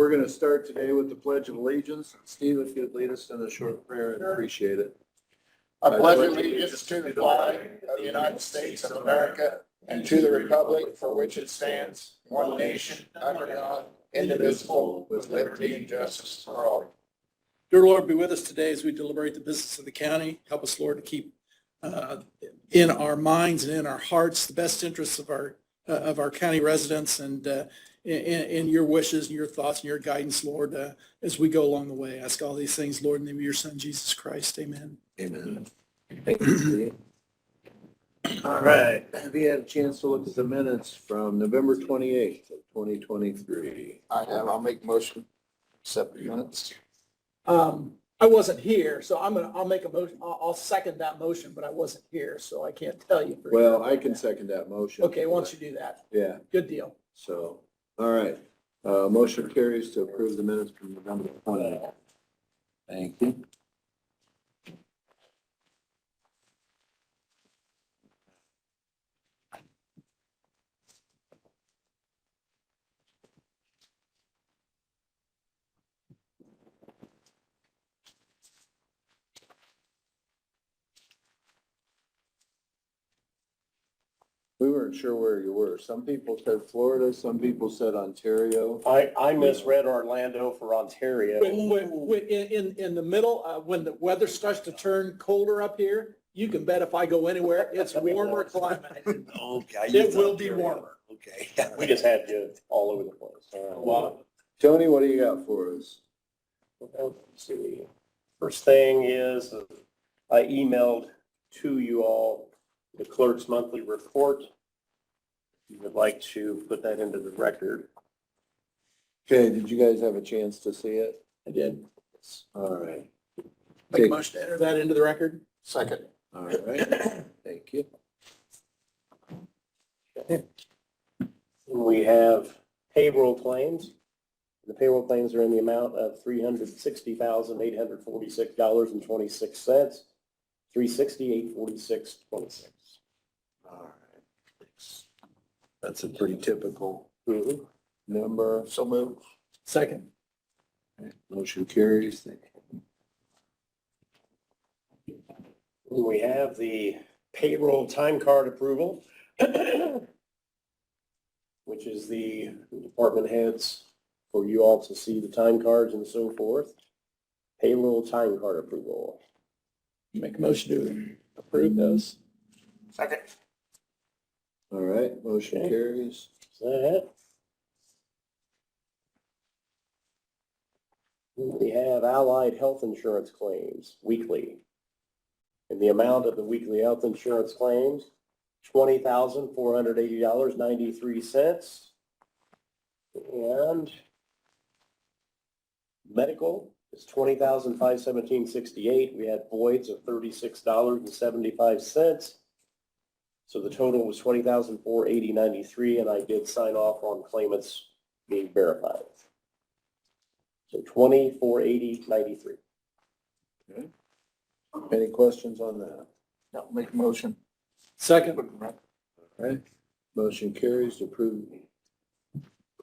we're going to start today with the Pledge of Allegiance. Steve, if you'd lead us in a short prayer, I'd appreciate it. I pledge allegiance to the flag of the United States of America and to the republic for which it stands, one nation, under God, indivisible, with liberty and justice for all. Dear Lord, be with us today as we deliberate the business of the county. Help us, Lord, to keep in our minds and in our hearts the best interests of our county residents and in your wishes and your thoughts and your guidance, Lord, as we go along the way. I ask all these things, Lord, in the name of your Son, Jesus Christ. Amen. Amen. Thank you, Steve. All right. Have you had a chance to look at the minutes from November 28th of 2023? I have, I'll make motion, 7 minutes. I wasn't here, so I'll make a motion. I'll second that motion, but I wasn't here, so I can't tell you. Well, I can second that motion. Okay, why don't you do that? Yeah, Good deal. so, all right. Motion carries to approve the minutes from November 20th. Thank you. We weren't sure where you were. Some people said Florida, some people said Ontario. I misread Orlando for Ontario. In the middle, when the weather starts to turn colder up here, you can bet if I go anywhere, it's warmer climate. Okay. It will be warmer. Okay. We just had you all over the place. Wow. Tony, what do you got for us? Let's see. First thing is I emailed to you all the clerk's monthly report. You would like to put that into the record. Okay, did you guys have a chance to see it? I did. All right. Make a motion to enter that into the record. Second. All right. Thank you. And we have payroll claims. The payroll claims are in the amount of $360,846.26. $360,846.26. All right. That's a pretty typical number. So moved. Second. Motion carries. Thank you. We have the payroll time card approval, which is the department heads for you all to see the time cards and so forth. Payroll time card approval. Make a motion to approve those. Second. All right, motion Okay. carries. Is that it? We have allied health insurance claims weekly. And the amount of the weekly health insurance claims, $20,480.93. And medical is $20,517.68. We had voids of $36.75. So the total was $20,480.93, and I did sign off on claimants being verified. So $20,480.93. Any questions on that? No, make a motion. Second. All right, motion carries to approve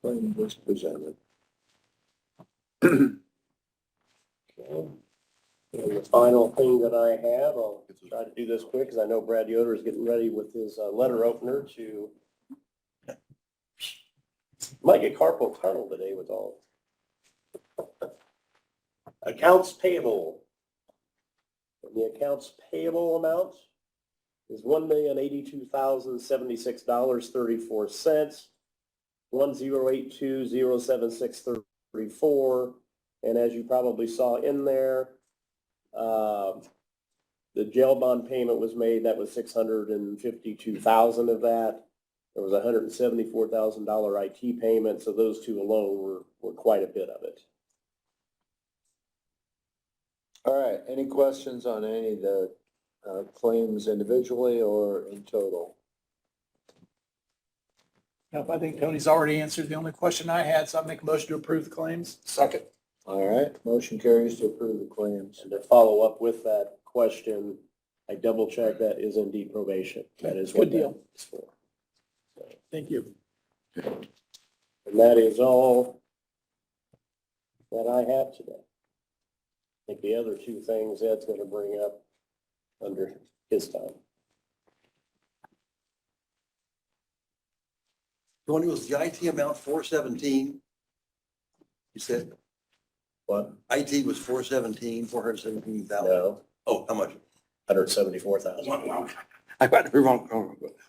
claim list presented. Okay. And the final thing that I have, I'll try to do this quick because I know Brad Yoder is getting ready with his letter opener to, might get carpal tunnel today with all. Accounts payable. And the accounts payable amount is $1,082,076.34, 1,082,076.34. And as you probably saw in there, the jail bond payment was made. That was $652,000 of that. There was a $174,000 IT payment. So those two alone were quite a bit of it. All right, any questions on any of the claims individually or in total? Nope, I think Tony's already answered the only question I had, so I'll make a motion to approve the claims. Second. All right, motion carries to approve the claims. And to follow up with that question, I double checked that is indeed probation. That is what Good deal. that is for. Thank you. And that is all that I have today. I think the other two things Ed's gonna bring up under his time. Tony, was the IT amount 417? You said What? IT was 417,000. No, Oh, how much? 174,000. I got the wrong,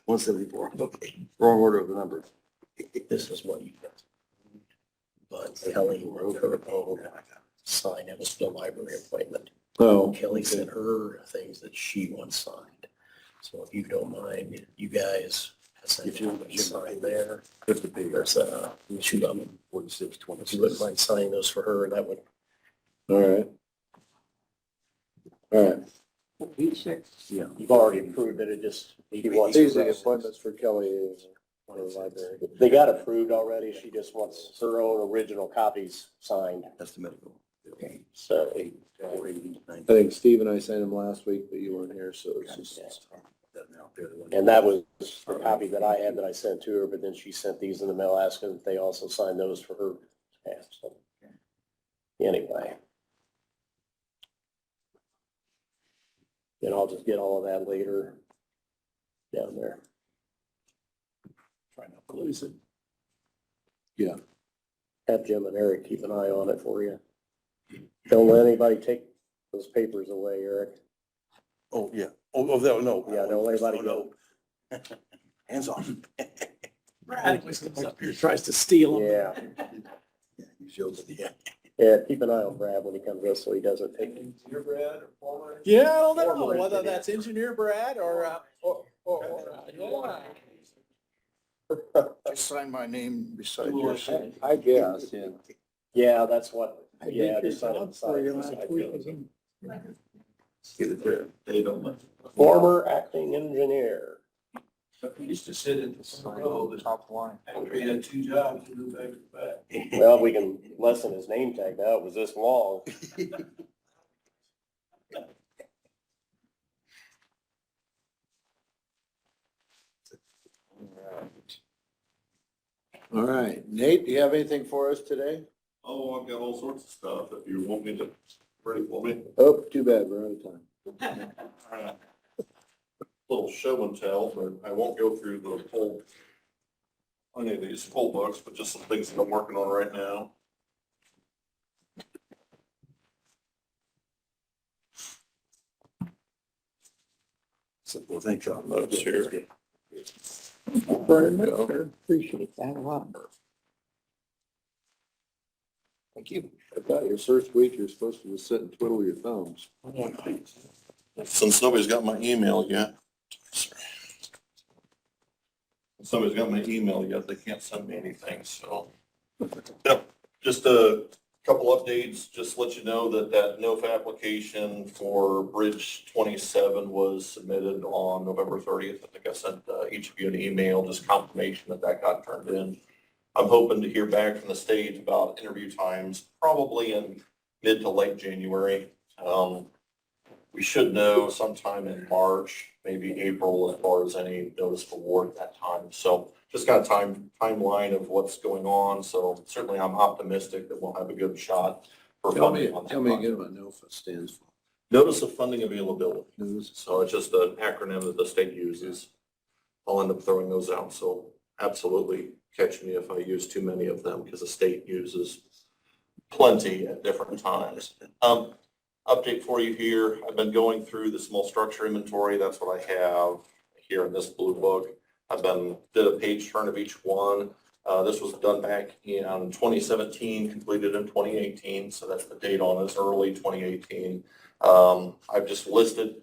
174. Okay, wrong order of the numbers. This is what you get. But Kelly wrote her own sign. It was the library appointment. Oh, Kelly sent her things that she wants signed. So if you don't mind, you guys If you- sign there. That's the big, There's two of them. 46, If you wouldn't 26. mind signing those for her, that would. all right. All right. Yeah. You've already approved it. It just. He wants. These are the appointments for Kelly for the library. They got approved already. She just wants her own original copies signed. That's the medical. Okay. So 489. I think Steve and I signed them last week, but you weren't here, so it's just. And that was the copy that I had that I sent to her, but then she sent these in the mail asking that they also sign those for her. Yeah, so. Anyway. Then I'll just get all of that later down there. Try not to lose it. Yeah. Have Jim and Eric keep an eye on it for you. Don't let anybody take those papers away, Eric. Oh, yeah. Oh, no. Yeah, don't let anybody Oh, go. no. Hands off. Brad always comes up here, tries to steal them. Yeah, Yeah, you showed it, yeah. yeah, keep an eye on Brad when he comes up so he doesn't take. Yeah, I don't know Former whether engineer. that's engineer Brad or, yeah. I signed my name beside yours. I guess, yeah. Yeah, that's what, yeah, just sign it beside. Get it there. They don't let. Former acting engineer. He used to sit in the top line. He had two jobs, he moved back to back. Well, we can lessen his name tag now. It was this long. All right. Nate, do you have anything for us today? Oh, I've got all sorts of stuff if you want me to, ready for me. Oh, too bad, we're out of time. Little show and tell, but I won't go through the whole, any of these full books, but just some things that I'm working on right now. Well, thanks, John. Notes here. Very much, sir. Appreciate that a lot. Thank you. I thought your first week, you're supposed to just sit and twiddle your thumbs. Since nobody's got my email yet. Sorry. Since nobody's got my email yet, they can't send me anything, so. Yep, just a couple updates, just let you know that that NOFA application for Bridge 27 was submitted on November 30th. I think I sent each of you an email, just confirmation that that got turned in. I'm hoping to hear back from the state about interview times, probably in mid to late January. We should know sometime in March, maybe April, as far as any notice of award at that time. So just got a timeline of what's going on. So certainly I'm optimistic that we'll have a good shot for Tell me, funding on that tell me again project. what NOFA stands for. Notice of funding availability. News. So it's just an acronym that the state uses. I'll end up throwing those out. So absolutely catch me if I use too many of them because the state uses plenty at different times. Update for you here. I've been going through the small structure inventory. That's what I have here in this blue book. Did a page turn of each one. This was done back in 2017, completed in 2018. So that's the date on this, early 2018. I've just listed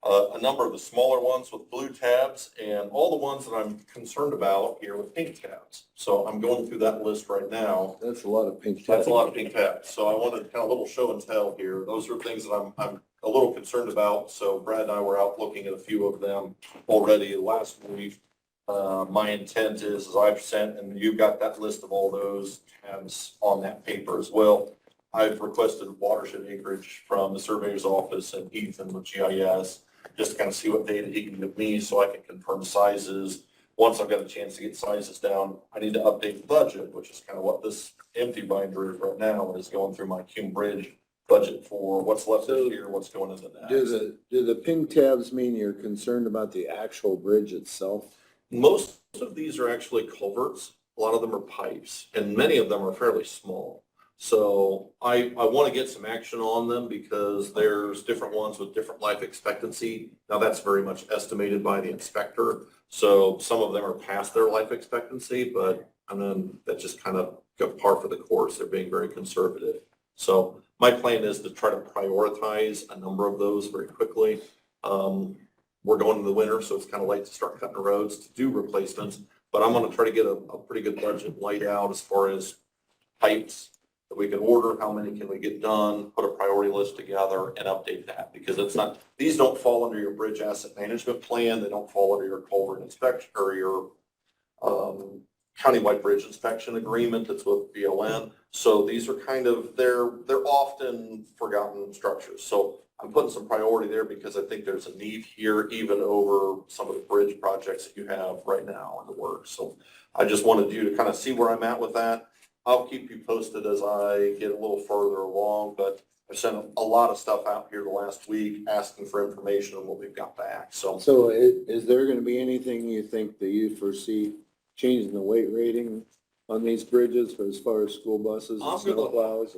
a number of the smaller ones with blue tabs and all the ones that I'm concerned about here with pink tabs. So I'm going through that list right now. That's a lot of pink. That's a lot of pink tabs. So I wanted kind of a little show and tell here. Those are things that I'm a little concerned about. So Brad and I were out looking at a few of them already last week. My intent is I've sent, and you got that list of all those tabs on that paper as well. I've requested watershed acreage from the surveyor's office and Ethan with GIS, just to kind of see what data he can give me so I can confirm sizes, once I've got a chance to get sizes down, I need to update the budget, which is kind of what this empty binder is right now, is going through my Cume Bridge budget for what's left this year, what's going into next. Do the pink tabs mean you're concerned about the actual bridge itself? Most of these are actually culverts. A lot of them are pipes, and many of them are fairly small. So I want to get some action on them because there's different ones with different life expectancy. Now that's very much estimated by the inspector. So some of them are past their life expectancy, but I mean, that just kind of got par for the course. They're being very conservative. So my plan is to try to prioritize a number of those very quickly. We're going into the winter, so it's kind of late to start cutting the roads to do replacements, but I'm going to try to get a pretty good budget laid out as far as pipes that we can order, how many can we get done, put a priority list together and update that, because it's not, these don't fall under your bridge asset management plan. They don't fall under your culvert inspection or your countywide bridge inspection agreement that's with BLM. So these are kind of, they're often forgotten structures. So I'm putting some priority there because I think there's a need here even over some of the bridge projects that you have right now in the works. So I just wanted you to kind of see where I'm at with that. I'll keep you posted as I get a little further along, but I've sent a lot of stuff out here the last week asking for information on what we've got back. So Is there going to be anything you think that you foresee changing the weight rating on these bridges for as far as school buses and snow plows?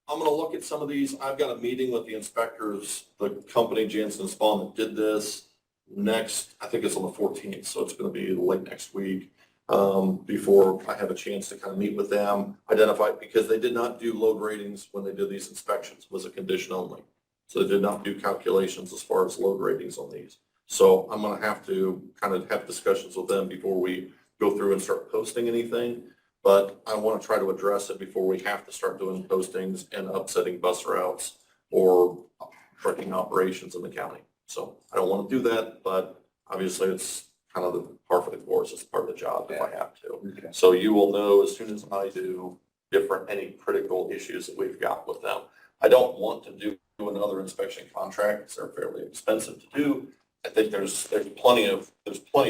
I'm going to look at some of these. I've got a meeting with the inspectors, the company Jansen Spawn that did this next, I think it's on the 14th, so it's going to be late next week. Before I have a chance to kind of meet with them, identify, because they did not do load ratings when they did these inspections. It was a condition only. So they did not do calculations as far as load ratings on these. So I'm going to have to kind of have discussions with them before we go through and start posting anything. But I want to try to address it before we have to start doing postings and upsetting bus routes or trucking operations in the county. So I don't want to do that, but obviously it's kind of the par for the course. It's part of the job if I have to. Okay. So you will know as soon as I do any critical issues that we've got with them. I don't want to do another inspection contract because they're fairly expensive to do. I think there's plenty of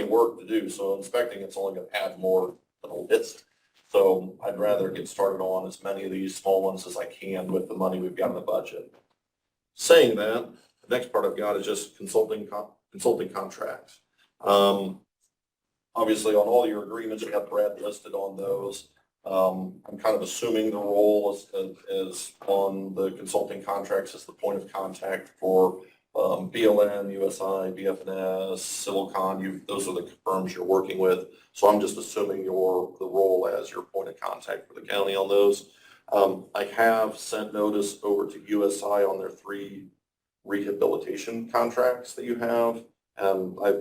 work to do. So inspecting, it's only going to add more than a list. So I'd rather get started on as many of these small ones as I can with the money we've got in the budget. Saying that, the next part I've got is just consulting contracts. Obviously, on all your agreements, you have Brad listed on those. I'm kind of assuming the role is on the consulting contracts as the point of contact for BLM, USI, BFNS, Silicon. Those are the firms you're working with. So I'm just assuming the role as your point of contact for the county on those. I have sent notice over to USI on their 3 rehabilitation contracts that you have. I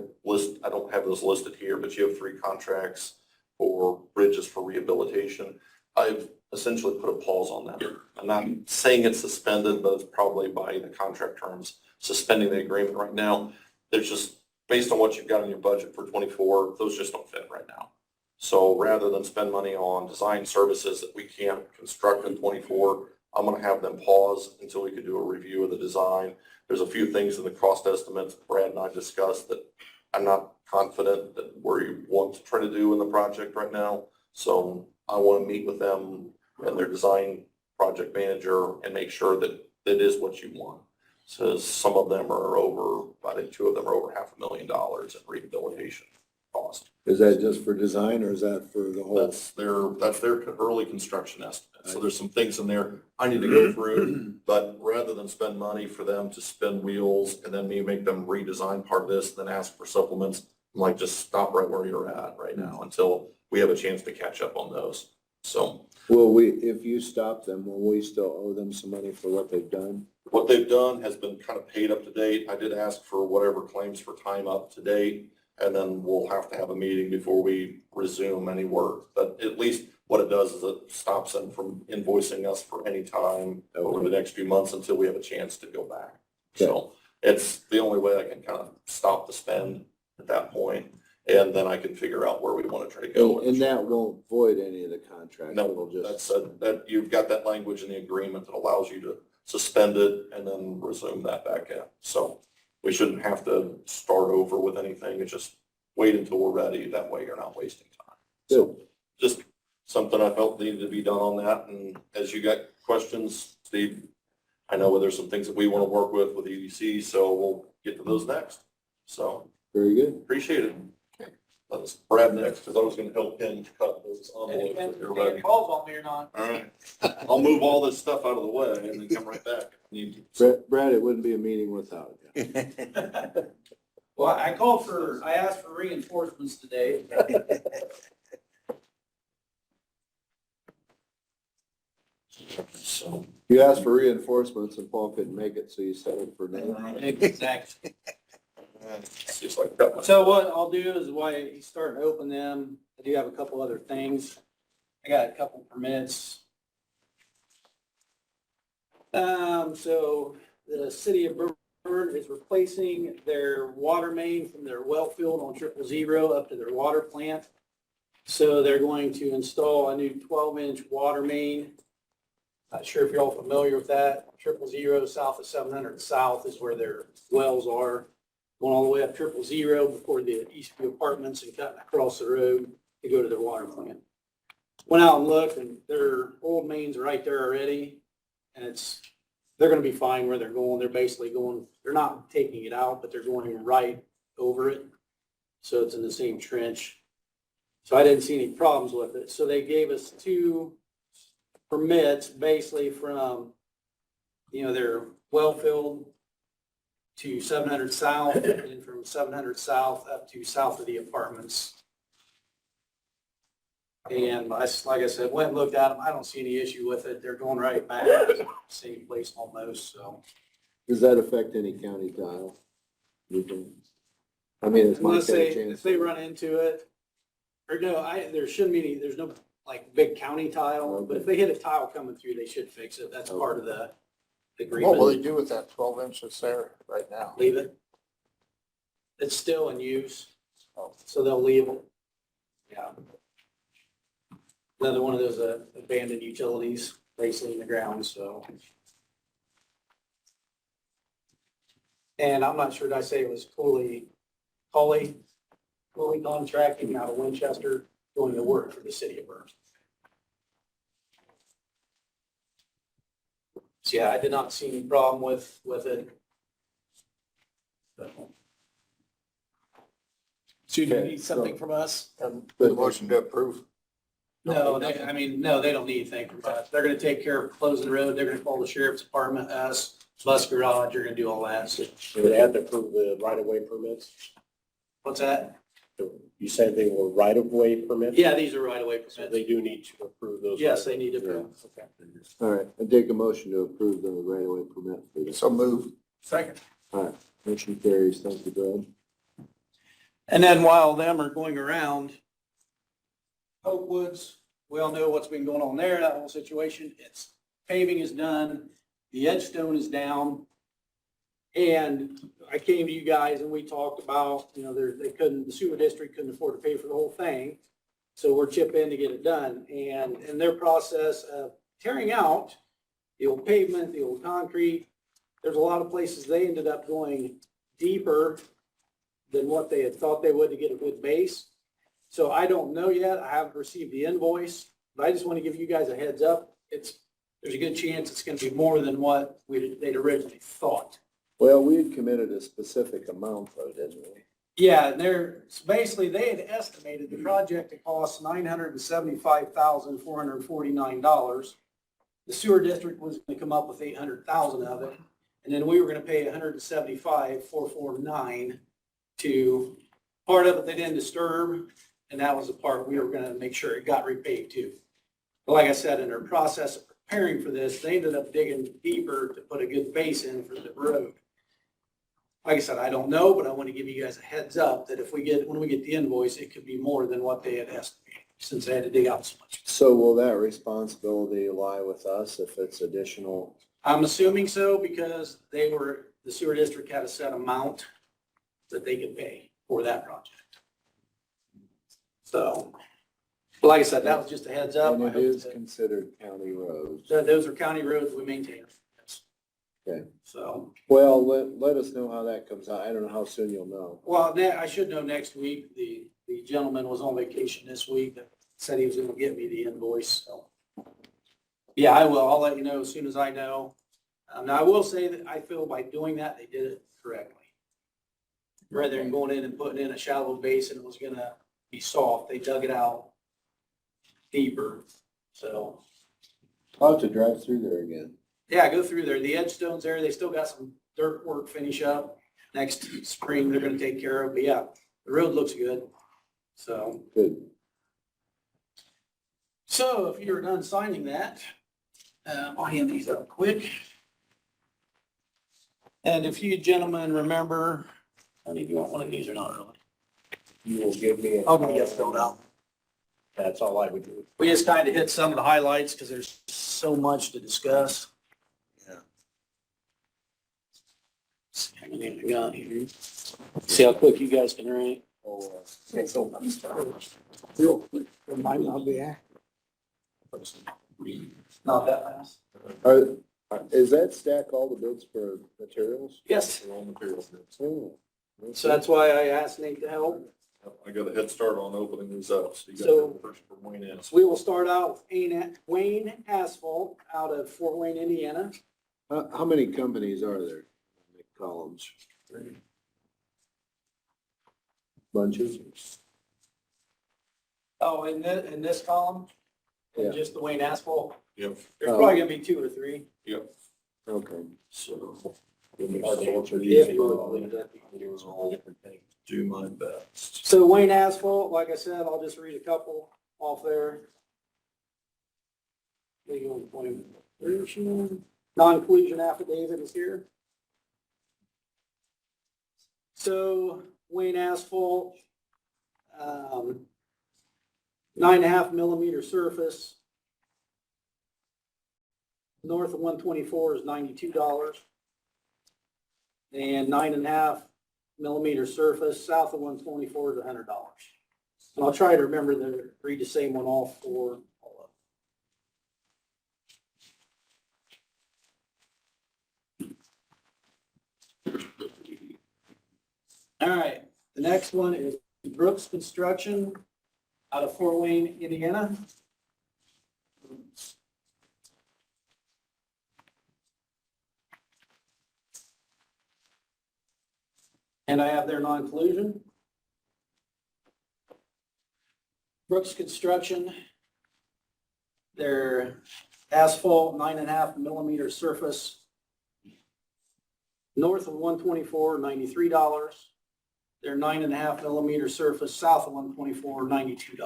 don't have those listed here, but you have 3 contracts for bridges for rehabilitation. I've essentially put a pause on that. I'm not saying it's suspended, but it's probably by the contract terms suspending the agreement right now. There's just, based on what you've got in your budget for 24, those just don't fit right now. So rather than spend money on design services that we can't construct in 24, I'm going to have them pause until we can do a review of the design. There's a few things in the cost estimates Brad and I discussed that I'm not confident that we want to try to do in the project right now. So I want to meet with them and their design project manager and make sure that it is what you want. So some of them are over, I think 2 of them are over $500,000 in rehabilitation cost. Is that just for design or is that for the whole? That's their early construction estimate. So there's some things in there I need to go through, but rather than spend money for them to spin wheels and then me make them redesign part of this and then ask for supplements, I'm like, just stop right where you're at right now until we have a chance to catch up on those. So If you stop them, will we still owe them some money for what they've done? what they've done has been kind of paid up to date. I did ask for whatever claims for time up to date, and then we'll have to have a meeting before we resume any work. But at least what it does is it stops them from invoicing us for any time over the next few months until we have a chance to go back. Okay. So it's the only way I can kind of stop the spend at that point, and then I can figure out where we want to try to go. And that won't void any of the contracts? No, It'll just. that's that you've got that language in the agreement that allows you to suspend it and then resume that back in. So we shouldn't have to start over with anything. It's just wait until we're ready. That way you're not wasting time. Good. Just something I felt needed to be done on that. And as you got questions, Steve, I know there's some things that we want to work with EDC, so we'll get to those next. So Very good. appreciate it. Let's Brad next, because I was going to help him cut those envelopes if you're ready. calls on me or not. All right. I'll move all this stuff out of the way and then come right back. Brad, it wouldn't be a meeting without you. Well, I asked for reinforcements today. So, You asked for reinforcements and Paul couldn't make it, so you settled for no. Exactly. it's just like cut my- So what I'll do is while he's starting to open them, I do have a couple other things. I got a couple permits. So the city of Burnett is replacing their water main from their well field on 000 up to their water plant. So they're going to install a new 12-inch water main. Not sure if you're all familiar with that. 000 south of 700 South is where their wells are. Going all the way up 000 before the Eastview Apartments and cutting across the road to go to their water plant. Went out and looked, and their old mains are right there already. And they're going to be fine where they're going. They're basically going, they're not taking it out, but they're going right over it. So it's in the same trench. So I didn't see any problems with it. So they gave us 2 permits basically from, their well field to 700 South and from 700 South up to south of the apartments. And like I said, went and looked at them. I don't see any issue with it. They're going right back to the same place almost, so. Does that affect any county tile? I mean, it's my Unless kind of chance. if they run into it, or no, there shouldn't be there's no like big county tile, but if they hit a tile coming through, they should fix it. That's part of the agreement. What will they do with that 12 inches there right now? Leave it. It's still in use, so they'll leave it. Yeah. Another one of those abandoned utilities, basically in the ground, so. And I'm not sure, did I say it was Cooley Contracting out of Winchester, doing the work for the city of Burns. So yeah, I did not see any problem with it. So you need something from us? The motion to approve. No, they don't need anything from us. They're gonna take care of closing the road. They're gonna call the sheriff's department, us, bus garage, you're gonna do all that. So, Do they have to approve the right-of-way permits? what's that? You said they were right-of-way permits? Yeah, these are right-of-way So permits. they do need to approve those? Yes, they need to approve. Okay. All right, I take a motion to approve the right-of-way permit for this. So move. Second. All right, motion carries. Thank you, Brad. And then while them are going around, Oak Woods, we all know what's been going on there, that whole situation. It's paving is done, the edge stone is down. And I came to you guys and we talked about, the sewer district couldn't afford to pay for the whole thing. So we're chipping in to get it done. And in their process of tearing out the old pavement, the old concrete, there's a lot of places they ended up going deeper than what they had thought they would to get a good base. So I don't know yet. I haven't received the invoice, but I just want to give you guys a heads up. There's a good chance it's going to be more than what they'd originally thought. Well, we had committed a specific amount though, didn't we? Yeah, so basically they had estimated the project to cost $975,449. The sewer district was going to come up with $800,000 of it. And then we were going to pay $175,449 to, part of it they didn't disturb. And that was the part we were going to make sure it got repaid too. But like I said, in their process of preparing for this, they ended up digging deeper to put a good base in for the road. Like I said, I don't know, but I want to give you guys a heads up that when we get the invoice, it could be more than what they had estimated since they had to dig out so much. So will that responsibility lie with us if it's additional? I'm assuming so because the sewer district had a set amount that they could pay for that project. So, like I said, that was just a heads up. And I it hope is that- considered county roads. Those are county roads we maintain. Yes. Okay. So, Well, let us know how that comes out. I don't know how soon you'll know. well, I should know next week. The gentleman was on vacation this week, but said he was gonna get me the invoice, so. Yeah, I will. I'll let you know as soon as I know. Now, I will say that I feel by doing that, they did it correctly. Rather than going in and putting in a shallow basin, it was gonna be soft. They dug it out deeper, so. I'll have to drive through there again. Yeah, go through there. The edge stone's there. They still got some dirt work finish up. Next spring, they're gonna take care of, but yeah, the road looks good. So, Good. so if you're done signing that, I'll hand these up quick. And if you gentlemen remember, I mean, do you want one of these or not really? You will give me. I'll get filled out. That's all I would do. We just kind of hit some of the highlights because there's so much to discuss. Yeah. See how many we got here. See how quick you guys can write. Real quick, it might not be accurate. Not that fast. Is that stack all the bids for materials? Yes, Raw materials. Oh, so that's why I asked Nate to help. I got a head start on opening these up, so you got So- your first for Wayne Ennis. We will start out Wayne Asphalt out of Fort Wayne, Indiana. How many companies are there? Make columns. Bunches? Oh, in this column, Yeah. just the Wayne Asphalt, Yep, there's probably gonna be 2 or 3. yep. Okay. So. Do my best. So Wayne Asphalt, like I said, I'll just read a couple off there. Legal employment version. Non-collusion affidavit is here. So Wayne Asphalt, 9.5 millimeter surface. North of 124 is $92. And 9.5 millimeter surface, south of 124 is $100. And I'll try to remember to read the same one off for all of them. All right, the next one is Brooks Construction out of Fort Wayne, Indiana. And I have their non-collusion. Brooks Construction, their asphalt 9.5 millimeter surface, north of 124, $93. Their 9.5 millimeter surface, south of 124, $92.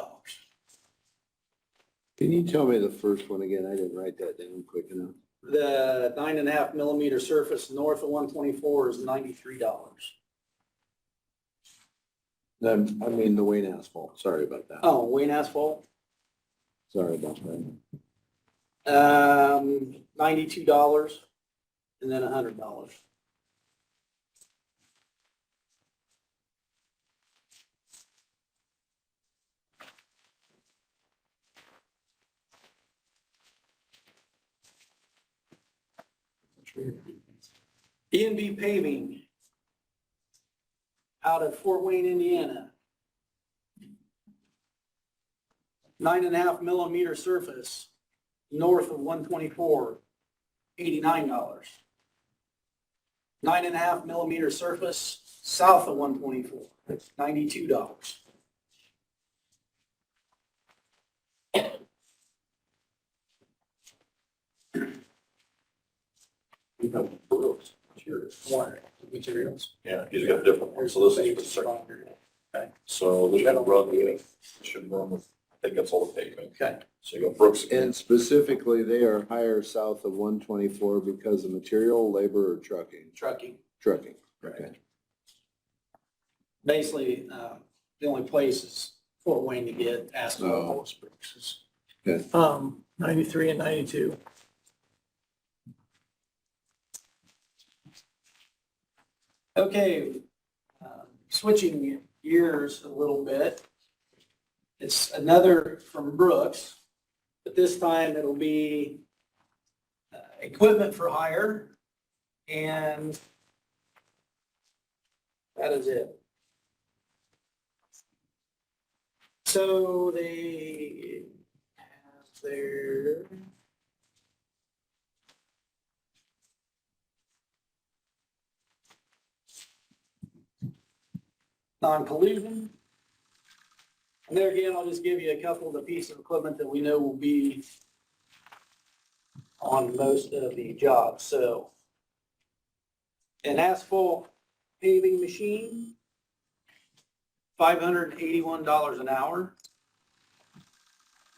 Can you tell me the first one again? I didn't write that down quick enough. The 9.5 millimeter surface, north of 124 is $93. Then, I mean, the Wayne Asphalt. Sorry about that. Oh, Wayne Asphalt, Sorry about that. $92 and then $100. E&B Paving out of Fort Wayne, Indiana. 9.5 millimeter surface, north of 124, $89. 9.5 millimeter surface, south of 124, $92. You have Brooks Materials. Yeah, he's got different ones, so this is for the second. So this should run with, I think that's all the paving. Okay. So you got Brooks. And specifically, they are higher south of 124 because of material, labor, or trucking? Trucking. Trucking. Okay. Basically, the only place is Fort Wayne to get Oh. asphalt. Good. 93 and 92. Okay, switching gears a little bit. It's another from Brooks, but this time it'll be equipment for hire. And that is it. So they have their non-collusion. And there again, I'll just give you a couple of the pieces of equipment that we know will be on most of the jobs. So an asphalt paving machine, $581 an hour.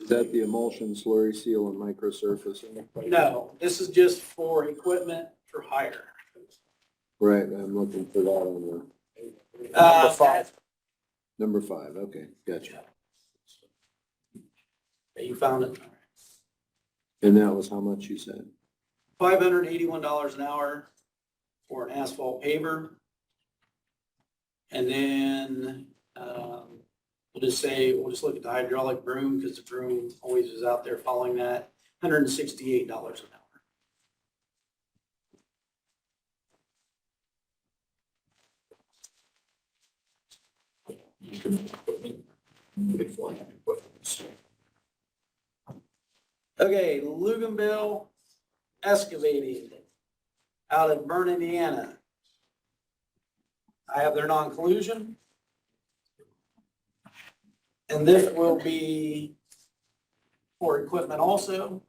Is that the emulsion, slurry seal, and microsurface? No, this is just for equipment for hire. Right, I'm looking for that on Number five. number 5. Okay, gotcha. You found it. And that was how much you said? $581 an hour for an asphalt paver. And then, we'll just look at the hydraulic broom because the broom always is out there following that, $168 an hour. Okay, Luganville Excavating out of Bern, Indiana. I have their non-collusion. And this will be for equipment also.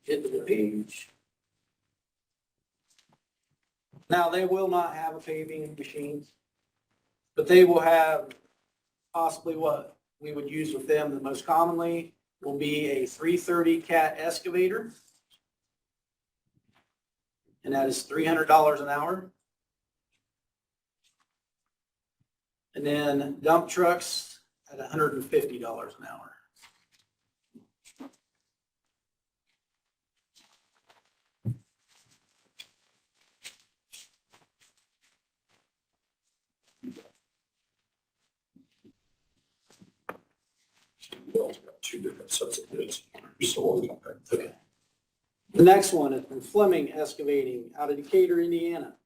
Get to the page. Now, they will not have a paving machine, but they will have possibly what we would use with them the most commonly will be a 330 cat excavator. And that is $300 an hour. And then dump trucks at $150 an hour. Two different sets of bids. Okay. The next one is from Fleming Excavating out of Decatur, Indiana.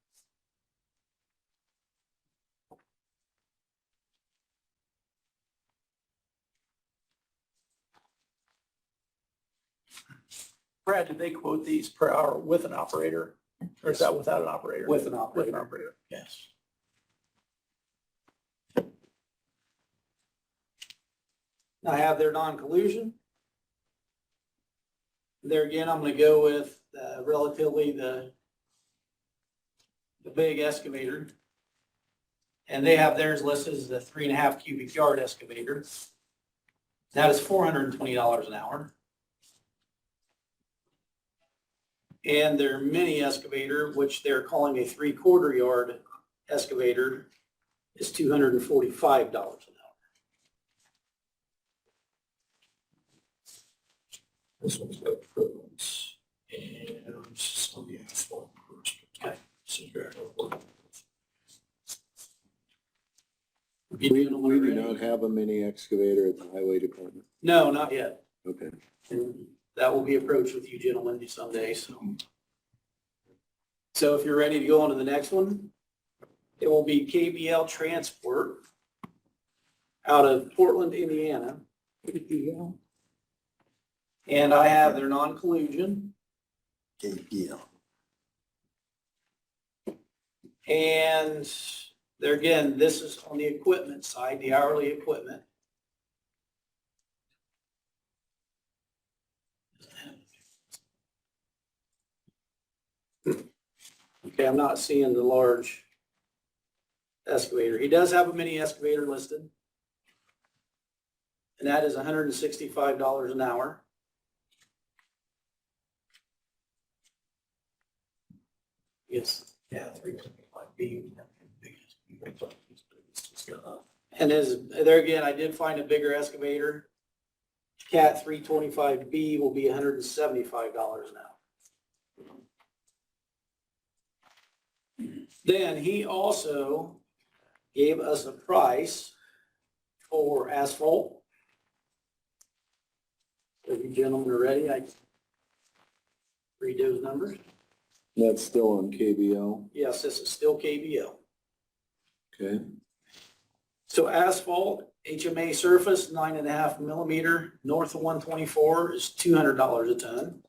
Brad, did they quote these per hour with an operator? Or is that without an operator? With an With an operator. operator, yes. I have their non-collusion. There again, I'm going to go with relatively the big excavator. And they have theirs listed as the 3.5 cubic yard excavator. That is $420 an hour. And their mini excavator, which they're calling a 3/4 yard excavator, is $245 an hour. This one's got equivalents and some of the asphalt first. Okay. So you're- We do not have a mini excavator at the highway department. No, not yet. Okay. And that will be approached with you gentlemen someday, so. So if you're ready to go on to the next one, it will be KBL Transport out of Portland, Indiana. And I have their non-collusion. KPL. And there again, this is on the equipment side, the hourly equipment. Okay, I'm not seeing the large excavator. He does have a mini excavator listed. And that is $165 an hour. Yes, yeah, 325B. And there again, I did find a bigger excavator. Cat 325B will be $175 an hour. Then he also gave us a price for asphalt. If you gentlemen are ready, read those numbers. That's still on KBL, Yes, this is still KBL. okay? So asphalt, HMA surface, 9.5 millimeter, north of 124 is $200 a ton.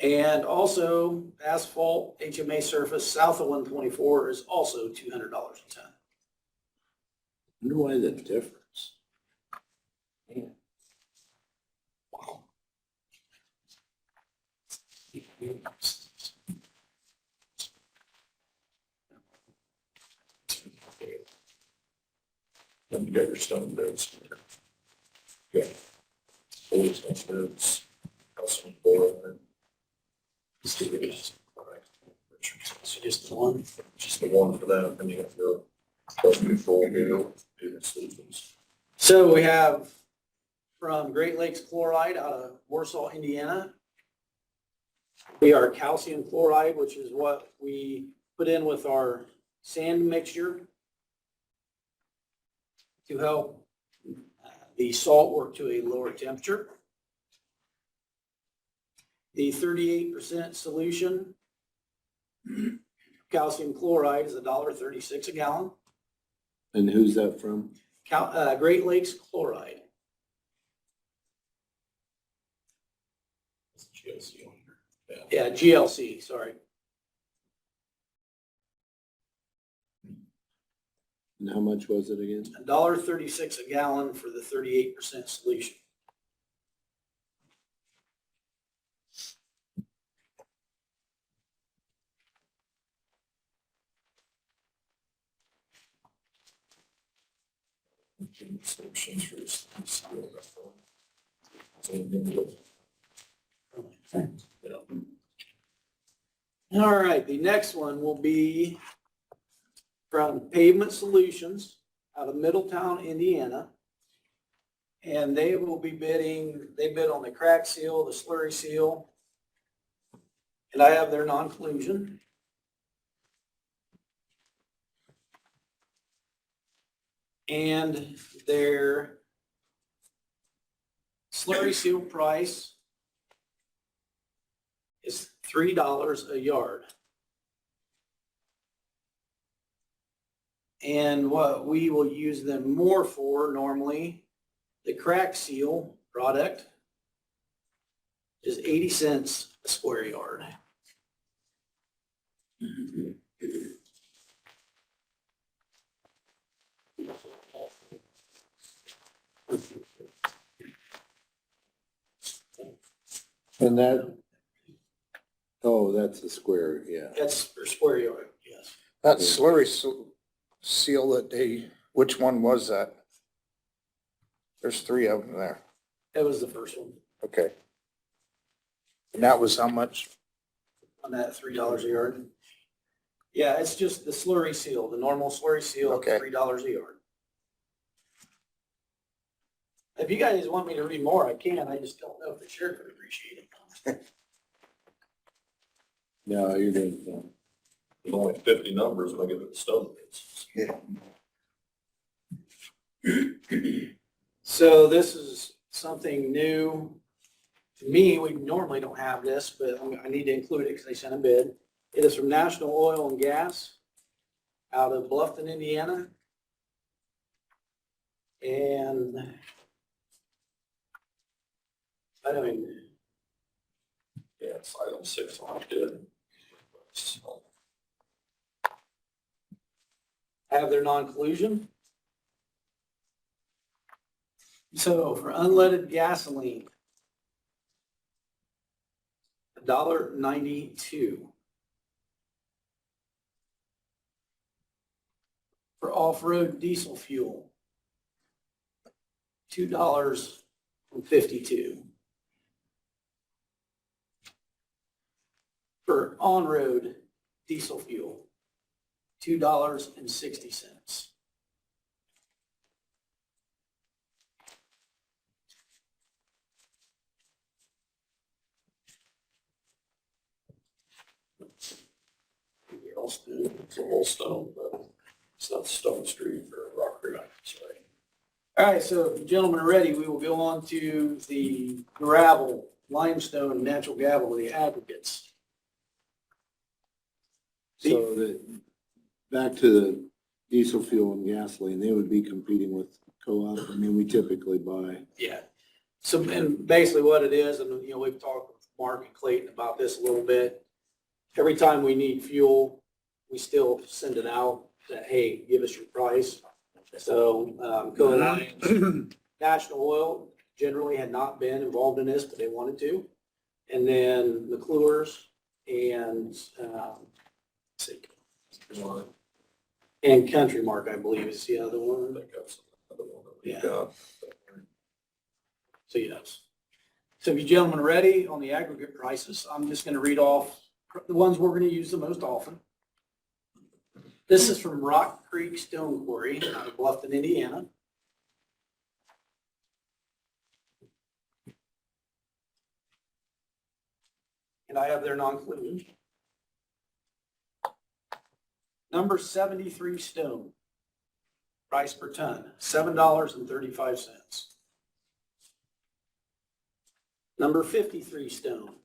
And also asphalt, HMA surface, south of 124 is also $200 a ton. Wonder why the difference? Then you got your stone bids. Yeah. Old stone bids, house and board. So just the one. Just the one for that, and you got your, supposed to be full bill, pavement solutions. So we have from Great Lakes Chloride out of Warsaw, Indiana. We are calcium chloride, which is what we put in with our sand mixture to help the salt work to a lower temperature. The 38% solution, calcium chloride, is $1.36 a gallon. And who's that from? Great Lakes Chloride. It's GLC on here. Yeah, GLC, sorry. And how much was it again? $1.36 a gallon for the 38% solution. Solutions for this. All right, the next one will be from Pavement Solutions out of Middletown, Indiana. And they will be bidding, they bid on the crack seal, the slurry seal. And I have their non-collusion. And their slurry seal price is $3 a yard. And what we will use them more for normally, the crack seal product is 80 cents a square yard. And that, oh, that's a square, yeah. That's per square yard, yes. That slurry seal that they, which one was that? There's three of them there. That was the first one Okay. And that was how much? on that $3 a yard. Yeah, it's just the slurry seal, the normal slurry seal, Okay. $3 a yard. If you guys want me to read more, I can. I just don't know if the sheriff would appreciate it. No, you're doing fine. There's only 50 numbers when I get to the stone bids. So this is something new to me. We normally don't have this, but I need to include it because they sent a bid. It is from National Oil and Gas out of Bluffton, Indiana. And I mean, Yeah, it's item 6 on bid. So, I have their non-collusion. So for unleaded gasoline, $1.92. For off-road diesel fuel, $2.52. For on-road diesel fuel, $2.60. it's a whole stone, but it's not Stone Street or Rock Creek, sorry. All right, so if the gentlemen are ready, we will go on to the gravel limestone, and natural gravel are the aggregates. So back to the diesel fuel and gasoline, they would be competing with co-op. I mean, we typically buy. Yeah. So, and basically what it is, and, you know, we've talked with Mark and Clayton about this a little bit. Every time we need fuel, we still send it out that, hey, give us your price. So, Co-Alliance, National Oil generally had not been involved in this, but they wanted to. And then McClure's and, let's see, and Country Mark, I believe is the other one. Yeah. So yes. So if you gentlemen are ready on the aggregate prices, I'm just going to read off the ones we're going to use the most often. This is from Rock Creek Stone Quarry out of Bluffton, Indiana. And I have their non-include. Number 73 stone, price per ton, $7.35. Number 53 stone,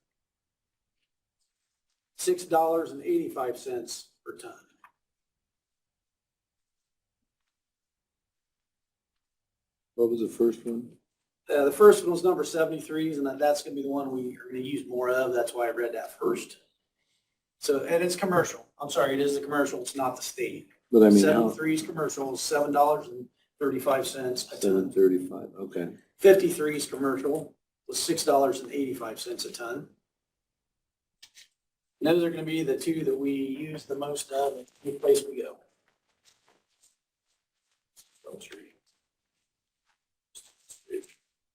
$6.85 per ton. What was the first one? The first one was number 73s, and that's going to be the one we are going to use more of. That's why I read that first. So, and it's commercial. I'm sorry, it is the commercial. It's not the state. But I mean, how? 73s commercial is $7.35 a ton. $7.35, okay. 53s commercial was $6.85 a ton. And those are going to be the two that we use the most of at any place we go.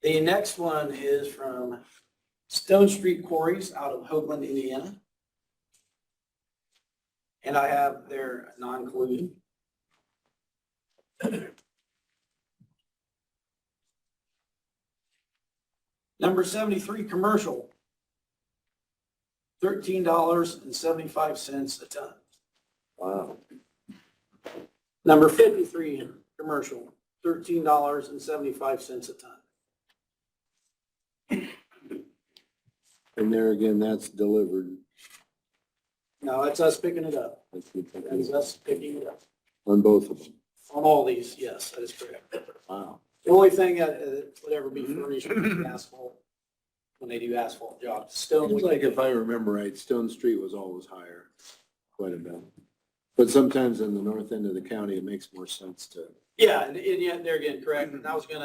The next one is from Stone Street Quarries out of Hoagland, Indiana. And I have their non-included. Number 73 commercial, $13.75 a ton. Wow. Number 53 commercial, $13.75 a ton. And there again, that's delivered. No, that's us picking it up. That's good. That is us picking it up. On both of them. On all these, yes, that is correct. Wow. The only thing that would ever be furnished would be asphalt, when they do asphalt jobs. Stone, Seems like if I remember right, Stone Street was always higher, quite a bit. But sometimes in the north end of the county, it makes more sense to. yeah, and yet there again, correct. And I was going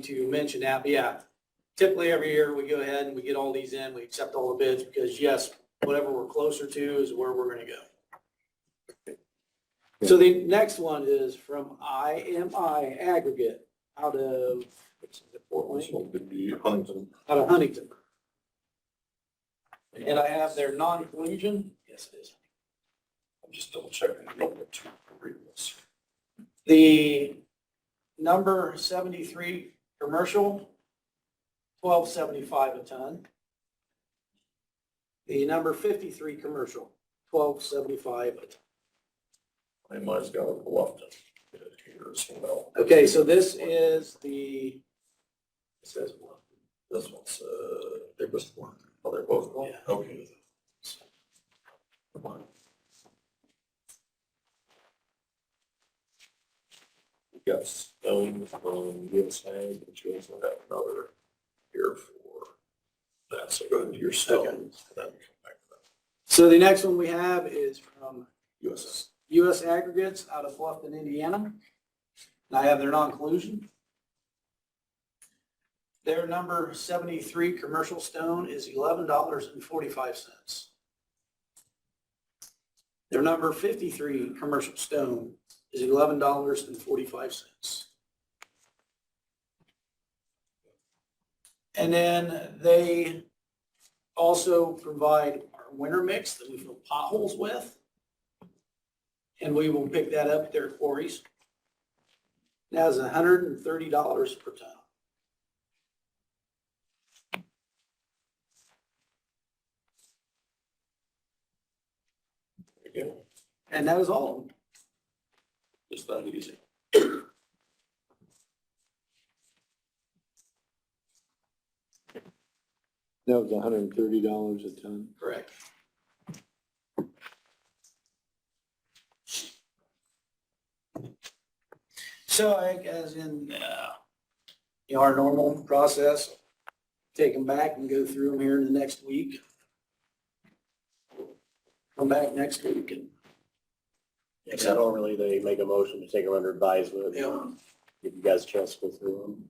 to mention that, but yeah, typically every year we go ahead and we get all these in, we accept all the bids because yes, whatever we're closer to is where we're going to go. So the next one is from IMI Aggregate out of, Fort Wayne? Huntington. Out of Huntington. And I have their non-collusion. Yes, it is. I'm just double checking. I don't want to read this. The number 73 commercial, $12.75 a ton. The number 53 commercial, $12.75 a ton. Mine's got a Bluffton here as well. Okay, so this is the, it says Bluffton. This one's, they're just one. Oh, they're both one? Yeah. Okay. Come on. We got Stone from USA, but you also have another here for that. So go ahead to your Stone. Okay. And then come back to that. So the next one we have is from USA. U.S. Aggregates out of Bluffton, Indiana. And I have their non-collusion. Their number 73 commercial stone is $11.45. Their number 53 commercial stone is $11.45. And then they also provide our winter mix that we fill potholes with. And we will pick that up at their quarries. That is $130 per ton. There you go. And that is all of them. Just that easy. That was $130 a ton. Correct. So as in, our normal process, take them back and go through them here in the next week. Come back next week and. So normally they make a motion to take them under advisement. Yeah. Give you guys a chance to go through them.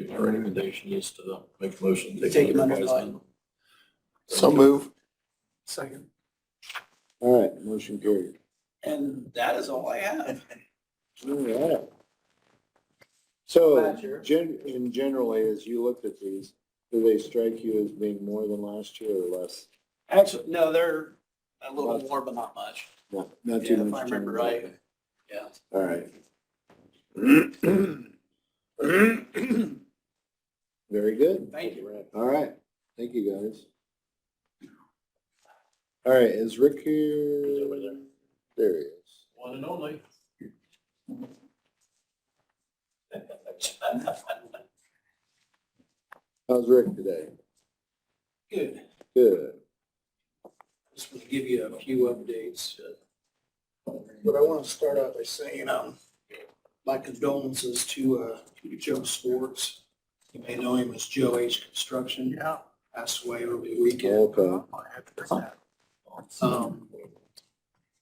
My recommendation is to make a motion. to Take it them under under advisement. So move. Second. All right, motion carried. And that is all I have. All right. So, Badger. in generally, as you looked at these, do they strike you as being more than last year or less? Actually, no, they're a little more, but not much. Not Yeah, too if much. I remember change. right. Yeah. All right. Very good. Thank you. All right. Thank you, guys. All right, is Rick here? He's over there. There he is. One and only. How's Rick today? Good. Good. Just want to give you a few updates. But I want to start out by saying, my condolences to Joe Swartz. You may know him as Joe H. Construction. Yeah. Passed away over the weekend. Okay.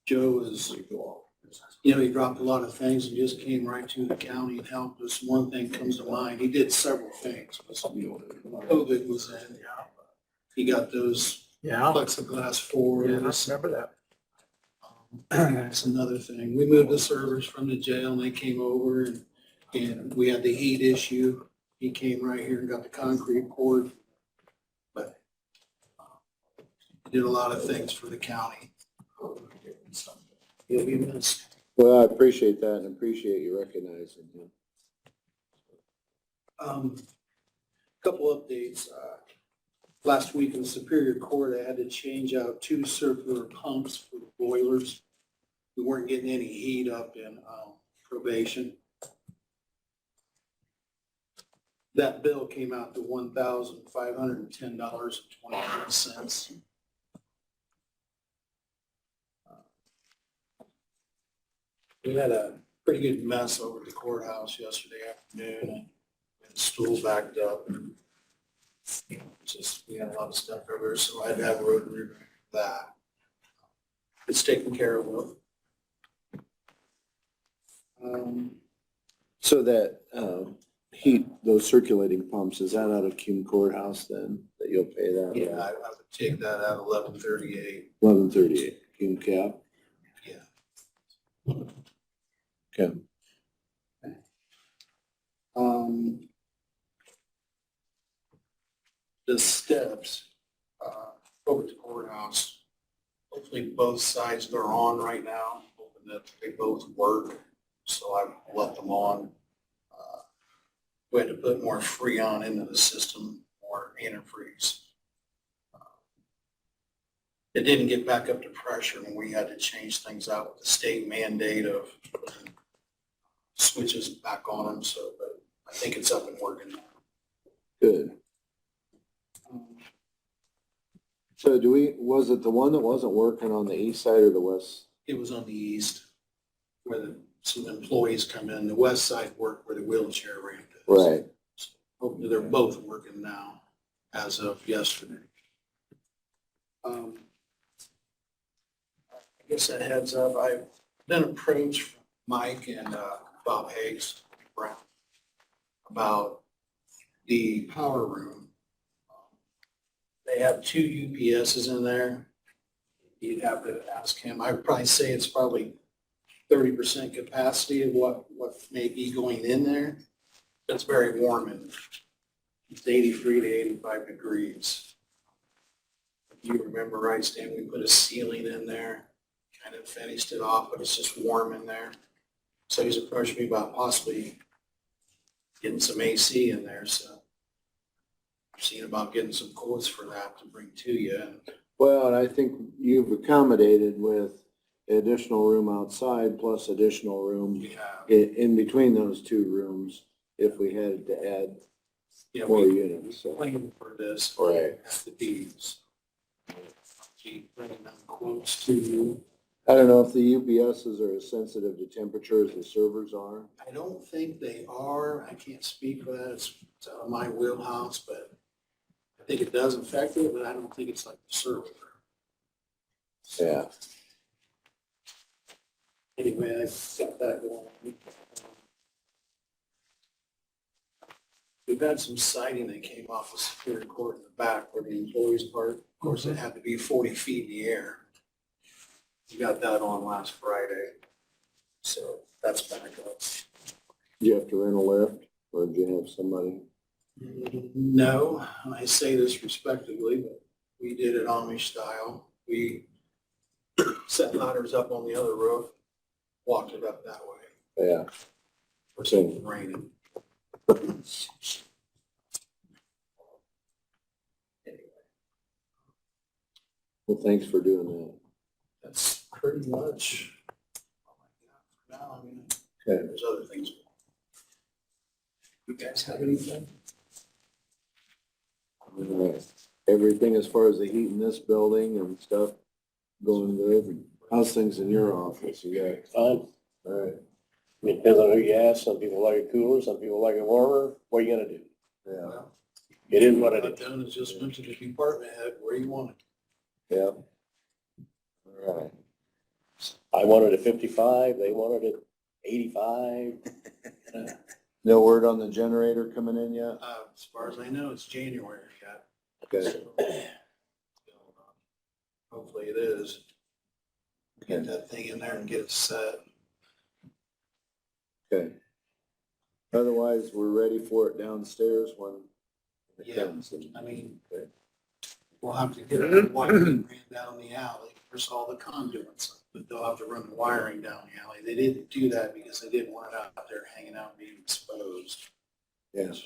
Joe is, he dropped a lot of things and just came right to the county and helped us. One thing comes to mind, he did several things. COVID was in. He got those plexiglass floors. remember that. That's another thing. We moved the servers from the jail and they came over and we had the heat issue. He came right here and got the concrete poured. But did a lot of things for the county. He'll be missed. Well, I appreciate that and appreciate you recognizing him. Couple updates. Last week in Superior Court, I had to change out 2 circular pumps for the boilers. We weren't getting any heat up in probation. That bill came out to $1,510.29. We had a pretty good mess over at the courthouse yesterday afternoon. The stool backed up. We had a lot of stuff over, so I had to have a road and for that. It's taken care of. So that heat, those circulating pumps, is that out of Cume Courthouse then, that you'll pay that? Yeah, I would take that out 1138. 1138, Cume Cap? Yeah. Okay. The steps over at the courthouse, hopefully both sides they're on right now, hoping that they both work. So I've left them on. We had to put more Freon into the system, more antifreeze. It didn't get back up to pressure and we had to change things out with the state mandate of putting switches back on them. So, but I think it's up and working now. Good. So was it the one that wasn't working on the east side or the west? It was on the east where some employees come in. The west side worked where the wheelchair ramp is. Right. Hopefully they're both working now as of yesterday. I guess that heads up. I've been approached from Mike and Bob Higgs Brown about the power room. They have 2 UPSs in there. You'd have to ask him. I would probably say it's probably 30% capacity of what may be going in there. It's very warm and it's 83 to 85 degrees. If you remember right, Stan, we put a ceiling in there, kind of finished it off, but it's just warm in there. So he's approached me about possibly getting some AC in there. So I'm seeing about getting some quotes for that to bring to you. Well, and I think you've accommodated with additional room outside plus additional room We have in between those 2 rooms if we had to add Yeah, 4 we units, so. plan for this. Right. The deeds. Keep bringing them quotes to you. I don't know if the UPSs are as sensitive to temperature as the servers are. I don't think they are. I can't speak for that. It's out of my wheelhouse, but I think it does affect it, but I don't think it's like the server. Yeah. Anyway, I've got that going. We've had some siding that came off of Superior Court in the back where the employees park. Of course, it had to be 40 feet in the air. We got that on last Friday. So that's back up. Did you have to rent a lift or did you have somebody? No, I say this respectively, but we did it Amish style. We set ladders up on the other roof, walked it up that way. Yeah. Or something raining. Anyway, Well, thanks for doing that. that's pretty much all I got for now. I mean, Okay. there's other things. You guys have anything? All right. Everything as far as the heat in this building and stuff going good? How's things in your office? You got, Fine. all right, I mean, depends on who you ask. Some people like it cooler, some people like it warmer. What are you gonna do? yeah, Well, It is what it I've is. done is just went to the department head where you want it. yeah. All right. I wanted it 55, they wanted it 85. No word on the generator coming in yet? As far as I know, it's January yet. Okay, Hopefully it is. Get that thing in there and get it set. okay. Otherwise, we're ready for it downstairs when it Yeah. comes. I mean, Okay. we'll have to get the wiring ran down the alley. There's all the conduits, but they'll have to run the wiring down the alley. They didn't do that because they didn't want it out there hanging out and being exposed. Yes.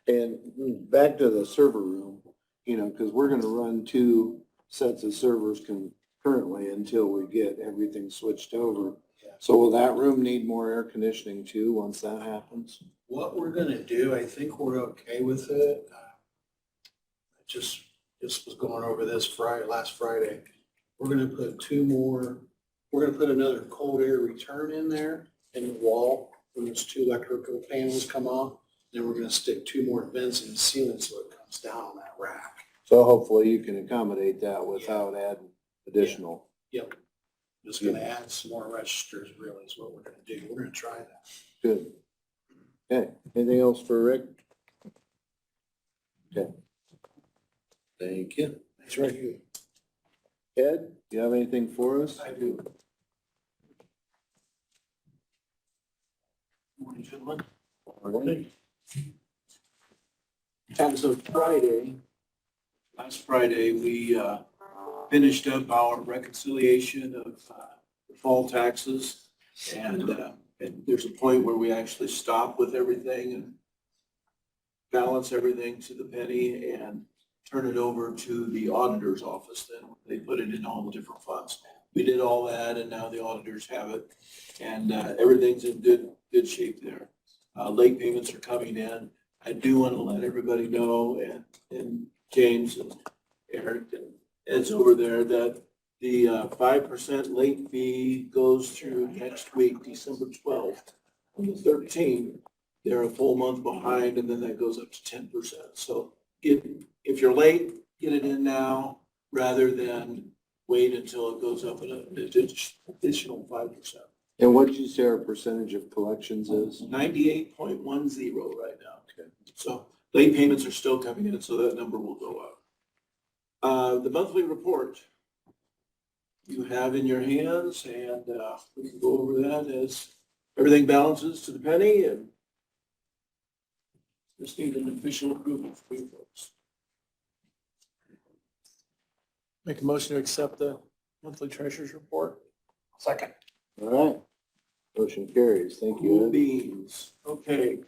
And back to the server room, you know, because we're gonna run 2 sets of servers concurrently until we get everything switched over. Yeah. So will that room need more air conditioning too, once that happens? What we're gonna do, I think we're okay with it. I just was going over this last Friday. We're gonna put 2 more, we're gonna put another cold air return in there in the wall when those 2 electrical panels come off. Then we're gonna stick 2 more vents in the ceiling so it comes down on that rack. So hopefully you can accommodate that without adding additional. Yep. Just gonna add some more registers really is what we're gonna do. We're gonna try that. Good. Okay, anything else for Rick? Okay. Thank you. That's right. Ed, do you have anything for us? I do. Morning, gentlemen. Morning. As of Friday, last Friday, we finished up our reconciliation of the fall taxes. And there's a point where we actually stop with everything and balance everything to the penny and turn it over to the auditor's office. Then they put it in all the different funds. We did all that and now the auditors have it. And everything's in good shape there. Late payments are coming in. I do want to let everybody know, and James and Eric and Ed's over there, that the 5% late fee goes through next week, December 12th. On the 13th, they're a full month behind, and then that goes up to 10%. So if you're late, get it in now rather than wait until it goes up an additional 5%. And what did you say our percentage of collections is? 98.10 right now. Okay. So late payments are still coming in, so that number will go up. The monthly report you have in your hands, and we can go over that as everything balances to the penny, and just need an official approval from you folks. Make a motion to accept the monthly treasurer's report. Second. All right. Motion carries. Thank Cool you, beans. Okay.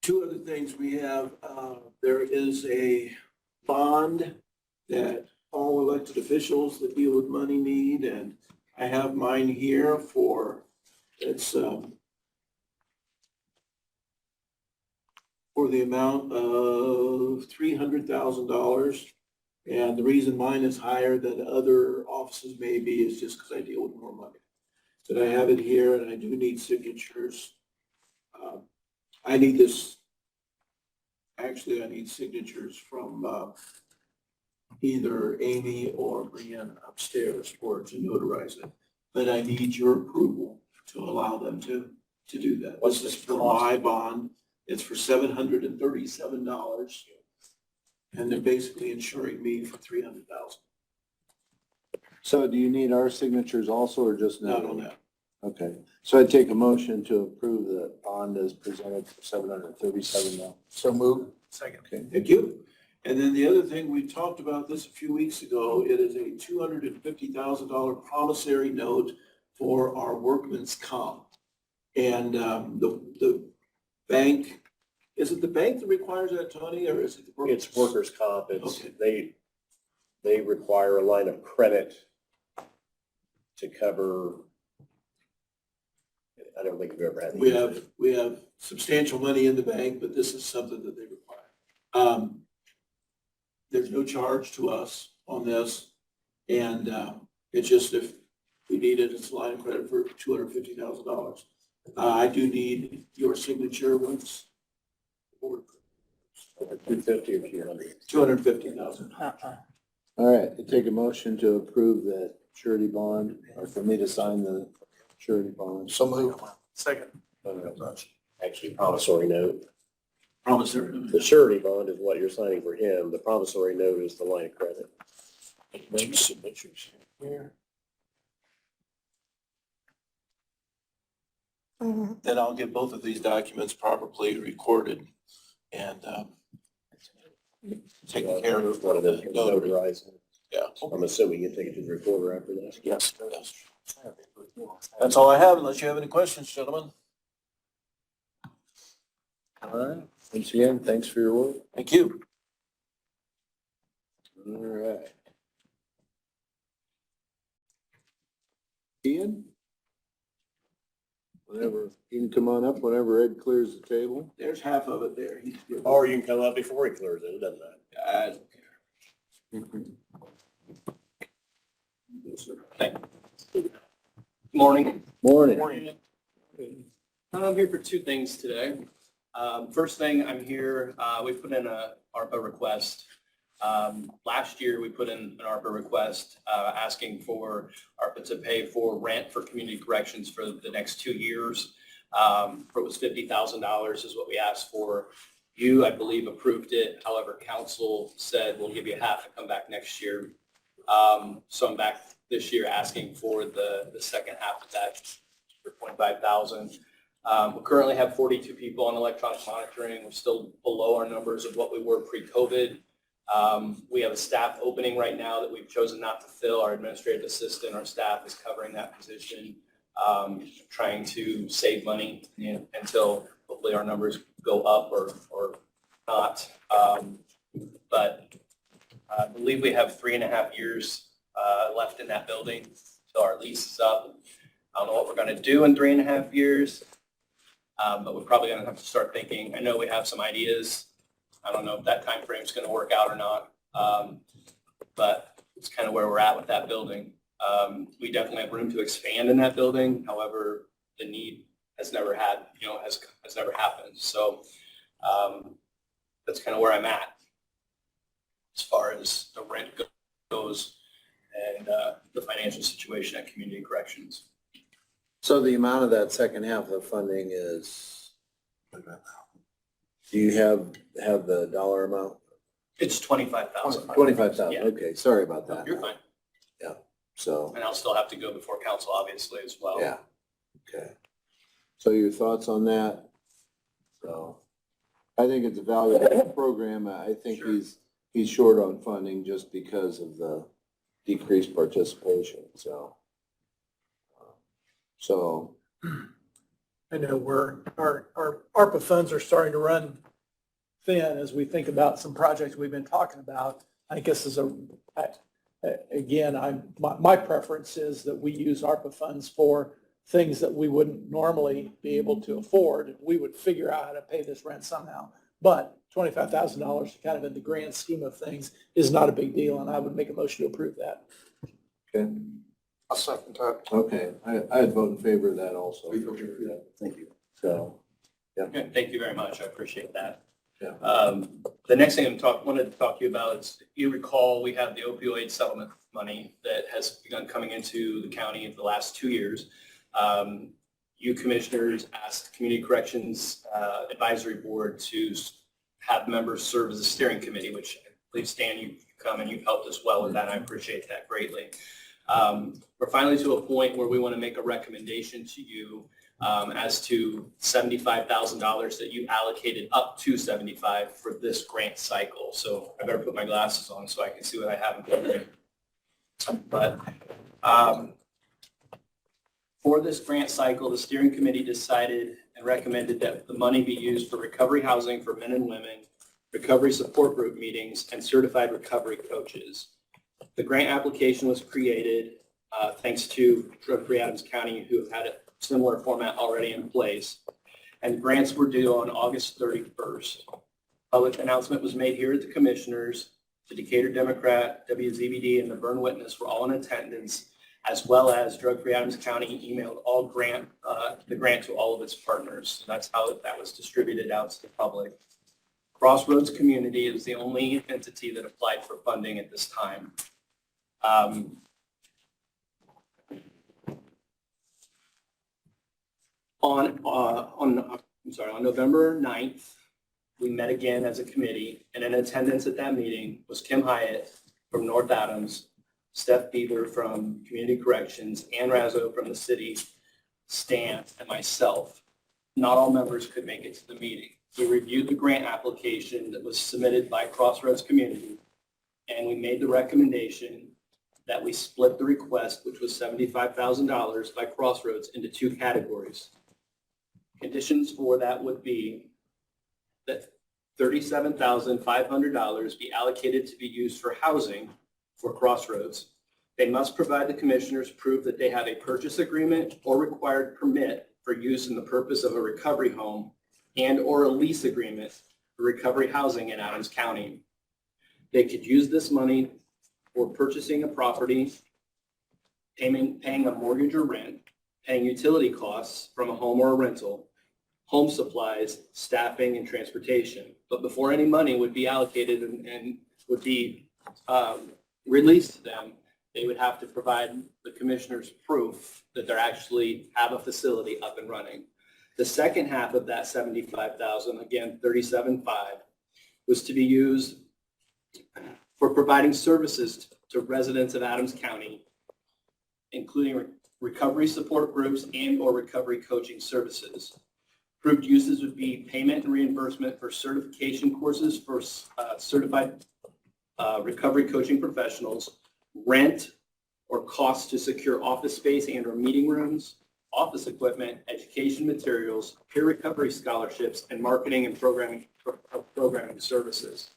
2 other things we have. There is a bond that all elected officials that deal with money need, and I have mine here for, it's for the amount of $300,000. And the reason mine is higher than other offices may be is just because I deal with more money. But I have it here and I do need signatures. I need this, actually I need signatures from either Amy or Brianna upstairs for to notarize it. But I need your approval to allow them to do that. What's This is the for cost? my bond. It's for $737. And they're basically insuring me for $300,000. So do you need our signatures also or just Not no? on that. Okay, so I take a motion to approve the bond as presented for $737. So move. Second. Okay, Thank you. And then the other thing, we talked about this a few weeks ago, it is a $250,000 promissory note for our workman's comp. And the bank, is it the bank that requires that, Tony, or is it the? It's workers' comp. It's, Okay. they require a line of credit to cover. I don't think we've ever had. to use it. We have substantial money in the bank, but this is something that they require. There's no charge to us on this. And it's just if we need it, it's a line of credit for $250,000. I do need your signature once. 250 or 300. 250,000. all right, I take a motion to approve the surety bond, or for me to sign the surety bond. So move. Second. Actually, promissory note. Promissory note. The surety bond is what you're signing for him. The promissory note is the line of credit. Two signatures here. Then I'll get both of these documents properly recorded and taken care of. One of the notarized. Yeah. I'm assuming you take it to the recorder after that. Yes. That's all I have, unless you have any questions, gentlemen. All right, once again, thanks for your work. Thank you. All right. Ian? Whenever, you can come on up whenever Ed clears the table. There's half of it there. He's good. Or you can come up before he clears it. It doesn't matter. I don't care. Morning. Morning. I'm here for two things today. First thing, I'm here, we put in a ARPA request. Last year, we put in an ARPA request asking for ARPA to pay for rent for community corrections for the next 2 years. It was $50,000 is what we asked for. You, I believe, approved it. However, council said we'll give you half and come back next year. So I'm back this year asking for the second half of that for $25,000. We currently have 42 people on electronic monitoring. We're still below our numbers of what we were pre-COVID. We have a staff opening right now that we've chosen not to fill. Our administrative assistant, our staff is covering that position, trying to save money until hopefully our numbers go up or not. But I believe we have 3.5 years left in that building till our lease is up. I don't know what we're going to do in 3.5 years, but we're probably going to have to start thinking. I know we have some ideas. I don't know if that time frame is going to work out or not, but it's kind of where we're at with that building. We definitely have room to expand in that building. However, the need has never had, has never happened. So that's kind of where I'm at as far as the rent goes and the financial situation at Community Corrections. So the amount of that second half of funding is, do you have the dollar amount? It's $25,000. 25,000, Yeah. okay, sorry about that. You're fine. So, And I'll still have to go before council, obviously, as well. yeah, okay. So your thoughts on that? So, I think it's a valuable program. I think Sure. he's short on funding just because of the decreased participation, so. So, I know our ARPA funds are starting to run thin as we think about some projects we've been talking about. I guess my preference is that we use ARPA funds for things that we wouldn't normally be able to afford. We would figure out how to pay this rent somehow. But $25,000 kind of in the grand scheme of things is not a big deal, and I would make a motion to approve that. Okay, I'll second that. okay, I'd vote in favor of that also. Thank you. So, Okay, thank you very much. I appreciate that. Yeah. The next thing wanted to talk to you about is, you recall, we have the opioid settlement money that has begun coming into the county in the last 2 years. You commissioners asked Community Corrections Advisory Board to have members serve as a steering committee, which I believe, Stan, you've come and you've helped us well with that. I appreciate that greatly. We're finally to a point where we want to make a recommendation to you as to $75,000 that you allocated up to 75 for this grant cycle. So I better put my glasses on so I can see what I have in front of me. But for this grant cycle, the steering committee decided and recommended that the money be used for recovery housing for men and women, recovery support group meetings, and certified recovery coaches. The grant application was created thanks to Drug-Free Adams County, who have had a similar format already in place. And grants were due on August 31st. Public announcement was made here at the Commissioners. The Decatur Democrat, WZBD, and the Burn Witness were all in attendance, as well as Drug-Free Adams County emailed the grant to all of its partners. That's how that was distributed out to the public. Crossroads Community is the only entity that applied for funding at this time. On November 9th, we met again as a committee, and in attendance at that meeting was Kim Hyatt from North Adams, Steph Bieber from Community Corrections, Ann Razzo from the city, Stan, and myself. Not all members could make it to the meeting. We reviewed the grant application that was submitted by Crossroads Community, and we made the recommendation that we split the request, which was $75,000 by Crossroads, into two categories. Conditions for that would be that $37,500 be allocated to be used for housing for Crossroads. They must provide the commissioners proof that they have a purchase agreement or required permit for use in the purpose of a recovery home and or a lease agreement for recovery housing in Adams County. They could use this money for purchasing a property, paying a mortgage or rent, paying utility costs from a home or a rental, home supplies, staffing, and transportation. But before any money would be allocated and would be released to them, they would have to provide the commissioners proof that they actually have a facility up and running. The second half of that $75,000, again, $37,500, was to be used for providing services to residents of Adams County, including recovery support groups and or recovery coaching services. Approved uses would be payment and reimbursement for certification courses for certified recovery coaching professionals, rent or costs to secure office space and or meeting rooms, office equipment, education materials, peer recovery scholarships, and marketing and programming services.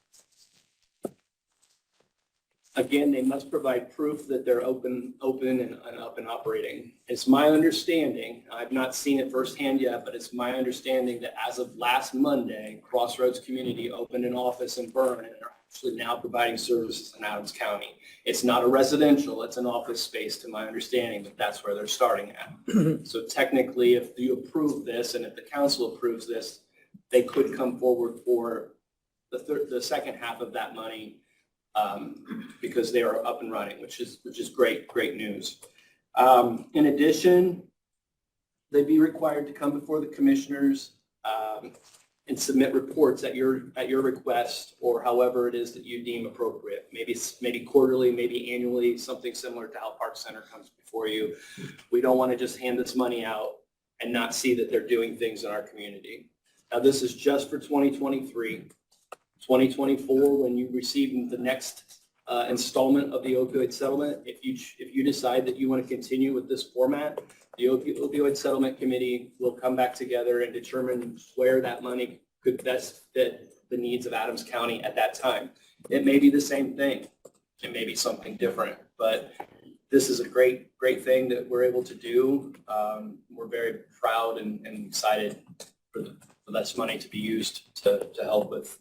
Again, they must provide proof that they're open and up and operating. It's my understanding, I've not seen it firsthand yet, but it's my understanding that as of last Monday, Crossroads Community opened an office in Burn and are actually now providing services in Adams County. It's not a residential, it's an office space to my understanding, but that's where they're starting at. So technically, if you approve this and if the council approves this, they could come forward for the second half of that money because they are up and running, which is great news. In addition, they'd be required to come before the commissioners and submit reports at your request, or however it is that you deem appropriate. Maybe quarterly, maybe annually, something similar to how Park Center comes before you. We don't want to just hand this money out and not see that they're doing things in our community. Now, this is just for 2023. 2024, when you receive the next installment of the opioid settlement, if you decide that you want to continue with this format, the opioid settlement committee will come back together and determine where that money could best fit the needs of Adams County at that time. It may be the same thing. It may be something different, but this is a great thing that we're able to do. We're very proud and excited for that's money to be used to help with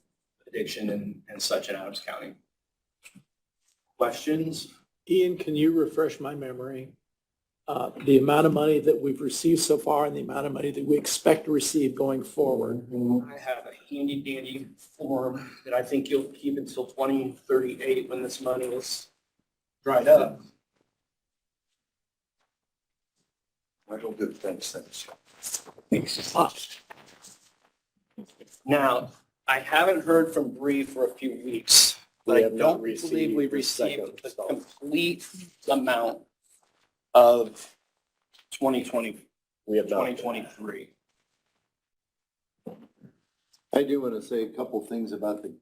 addiction and such in Adams County. Questions? Ian, can you refresh my memory? The amount of money that we've received so far and the amount of money that we expect to receive going forward? I have a handy dandy form that I think you'll keep until 2038 when this money is dried up. I don't do things. Now, I haven't heard from Bree for a few weeks, but We I have not don't received believe we the second received the installment. complete amount of 2020, We have not. 2023. I do want to say a couple things about the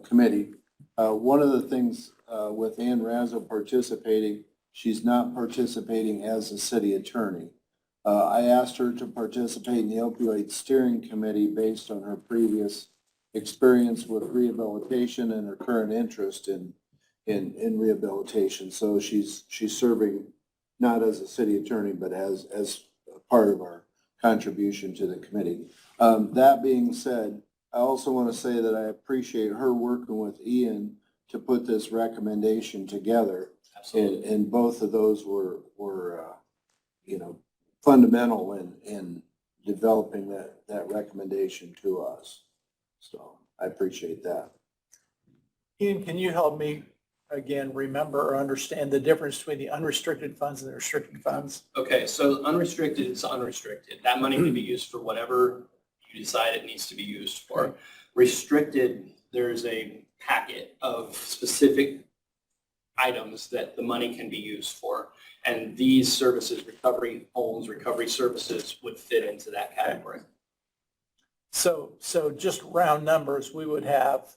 committee. One of the things with Ann Razzo participating, she's not participating as a city attorney. I asked her to participate in the opioid steering committee based on her previous experience with rehabilitation and her current interest in rehabilitation. So she's serving not as a city attorney, but as part of our contribution to the committee. That being said, I also want to say that I appreciate her working with Ian to put this recommendation together. Absolutely. And both of those were fundamental in developing that recommendation to us. So I appreciate that. Ian, can you help me again remember or understand the difference between the unrestricted funds and the restricted funds? Okay, so unrestricted is unrestricted. That money can be used for whatever you decide it needs to be used for. Restricted, there's a packet of specific items that the money can be used for. And these services, recovery homes, recovery services would fit into that category. So just round numbers, we would have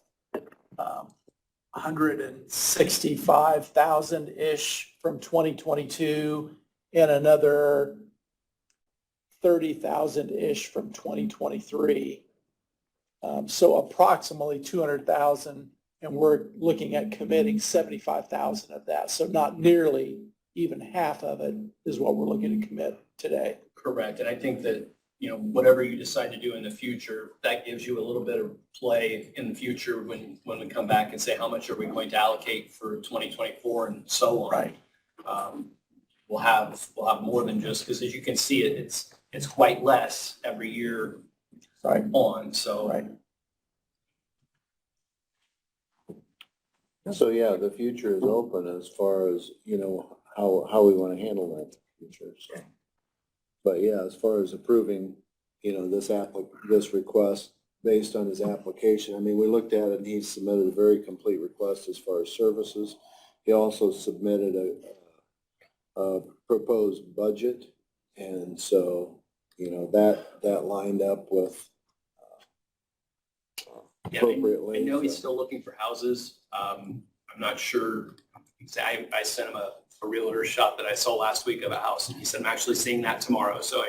165,000-ish from 2022 and another 30,000-ish from 2023. So approximately 200,000, and we're looking at committing 75,000 of that. So not nearly even half of it is what we're looking to commit today. Correct. And I think that, whatever you decide to do in the future, that gives you a little bit of play in the future when we come back and say, how much are we going to allocate for 2024 and so on. Right. We'll have more than just, because as you can see, it's quite less every year Right. on, so. Right. So yeah, the future is open as far as, how we want to handle that in the future. So. But yeah, as far as approving, this request based on his application, I mean, we looked at it and he submitted a very complete request as far as services. He also submitted a proposed budget. And so, that lined up with Yeah, appropriately. I know he's so. still looking for houses. I'm not sure. I sent him a realtor shot that I saw last week of a house, and he said, I'm actually seeing that tomorrow. So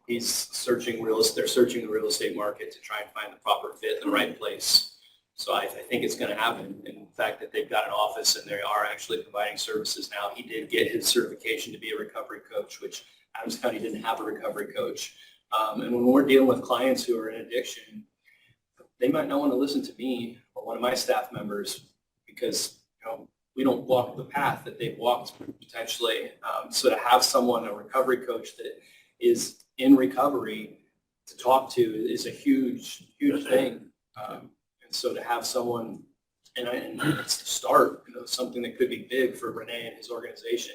he's searching they're searching the real estate market to try and find the proper fit in the right place. So I think it's going to happen. In fact, that they've got an office and they are actually providing services now. He did get his certification to be a recovery coach, which Adams County didn't have a recovery coach. And when we're dealing with clients who are in addiction, they might not want to listen to me or one of my staff members because, we don't walk the path that they've walked potentially. So to have someone, a recovery coach that is in recovery to talk to is a huge, huge thing. And so to have someone, and it's to start, something that could be big for Renee and his organization,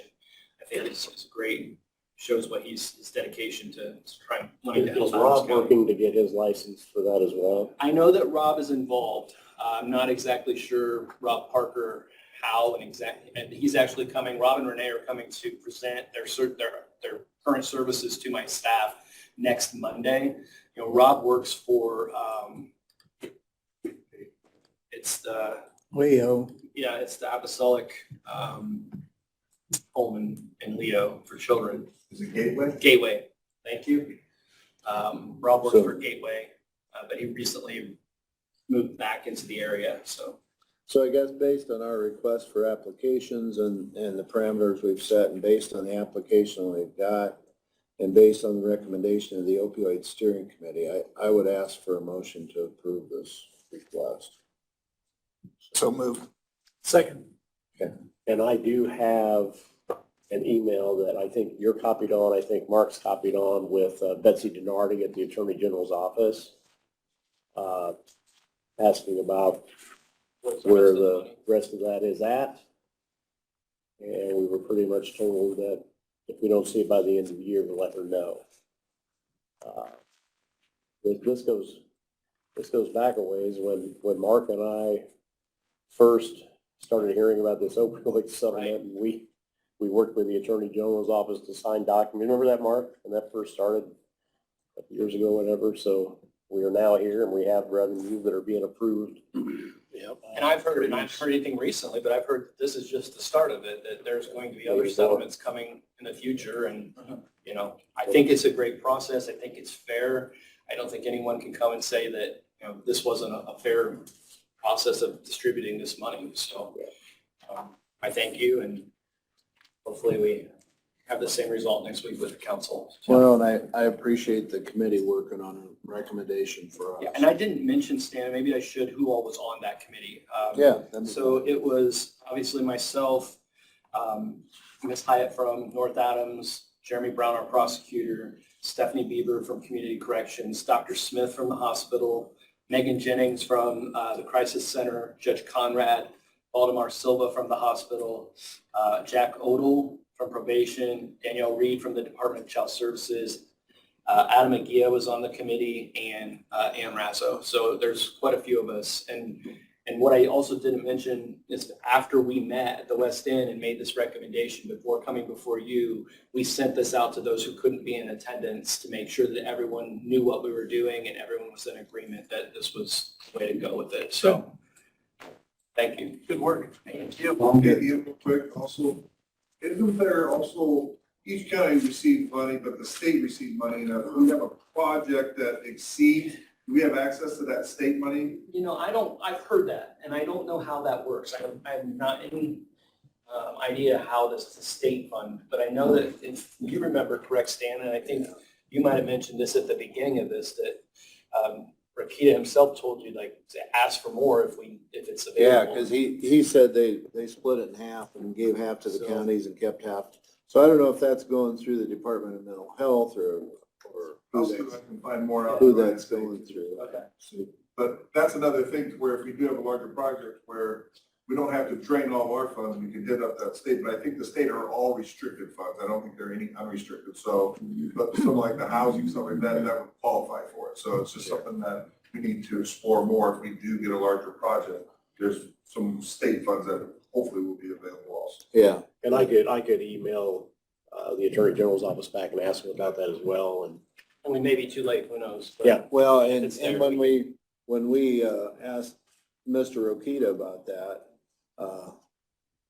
I think is great. Shows what his dedication to trying to help Is Adams Rob County. working to get his license for that as well? I know that Rob is involved. I'm not exactly sure, Rob Parker, how and exactly, and he's actually coming, Rob and Renee are coming to present their current services to my staff next Monday. Rob works for, it's the Apostolic home in Leo for children. Is it Gateway? Gateway, thank you. Rob works for Gateway, but he recently moved back into the area, so. So I guess based on our request for applications and the parameters we've set and based on the application we've got, And based on the recommendation of the opioid steering committee, I would ask for a motion to approve this request. So move. Second. And I do have an email that I think you're copied on, I think Mark's copied on with Betsy Denardi at the Attorney General's office, asking about where the rest of that is at. And we were pretty much told that if we don't see it by the end of the year, we'll let her know. This goes back a ways when Mark and I first started hearing about this opioid settlement, and we worked with the Attorney General's office to sign documents. Remember that, Mark? When that first started a couple years ago, whatever. So we are now here and we have revenues that are being approved. Yep. And I've heard anything recently, but I've heard that this is just the start of it, that there's going to be other settlements coming in the future. And, you know, I think it's a great process. I think it's fair. I don't think anyone can come and say that, you know, this wasn't a fair process of distributing this money. So I thank you, and hopefully we have the same result next week with the council. Well, and I appreciate the committee working on a recommendation for us. Yeah, and I didn't mention, Stan, maybe I should, who all was on that committee. Yeah. So it was obviously myself, Ms. Hyatt from North Adams, Jeremy Brown, our prosecutor, Stephanie Bieber from Community Corrections, Dr. Smith from the hospital, Megan Jennings from the Crisis Center, Judge Conrad, Valdemar Silva from the hospital, Jack Odell from probation, Danielle Reed from the Department of Child Services, Adam Aguia was on the committee, and Ann Rasso. So there's quite a few of us. And what I also didn't mention is after we met at the West End and made this recommendation before coming before you, we sent this out to those who couldn't be in attendance to make sure that everyone knew what we were doing and everyone was in agreement that this was the way to go with it. So thank you. Good work. Thank you. I'll get you real quick also. Isn't there also, each county received money, but the state received money, and if we have a project that exceeds, do we have access to that state money? You know, I've heard that, and I don't know how that works. I have not any idea how this is a state fund, but I know that if you remember correct, Stan, and I think you might have mentioned this at the beginning of this, that Rakita himself told you, like, to ask for more if it's Yeah, available. because he said they split it in half and gave half to the So- counties and kept half. So I don't know if that's going through the Department of Mental Health or I'll who see if I that's, can find more out. who that's going through. Okay. But that's another thing to where if we do have a larger project where we don't have to drain all of our funds, we can hit up that state. But I think the state are all restricted funds. I don't think there are any unrestricted. So, but something like the housing, stuff like that, that would qualify for it. So it's just something that we need to explore more if we do get a larger project. There's some state funds that hopefully will be available also. Yeah, And I could email the Attorney General's office back and ask them about that as well. And And we may be too late, who knows? But Yeah. well, and It's there. when we asked Mr. Rokita about that,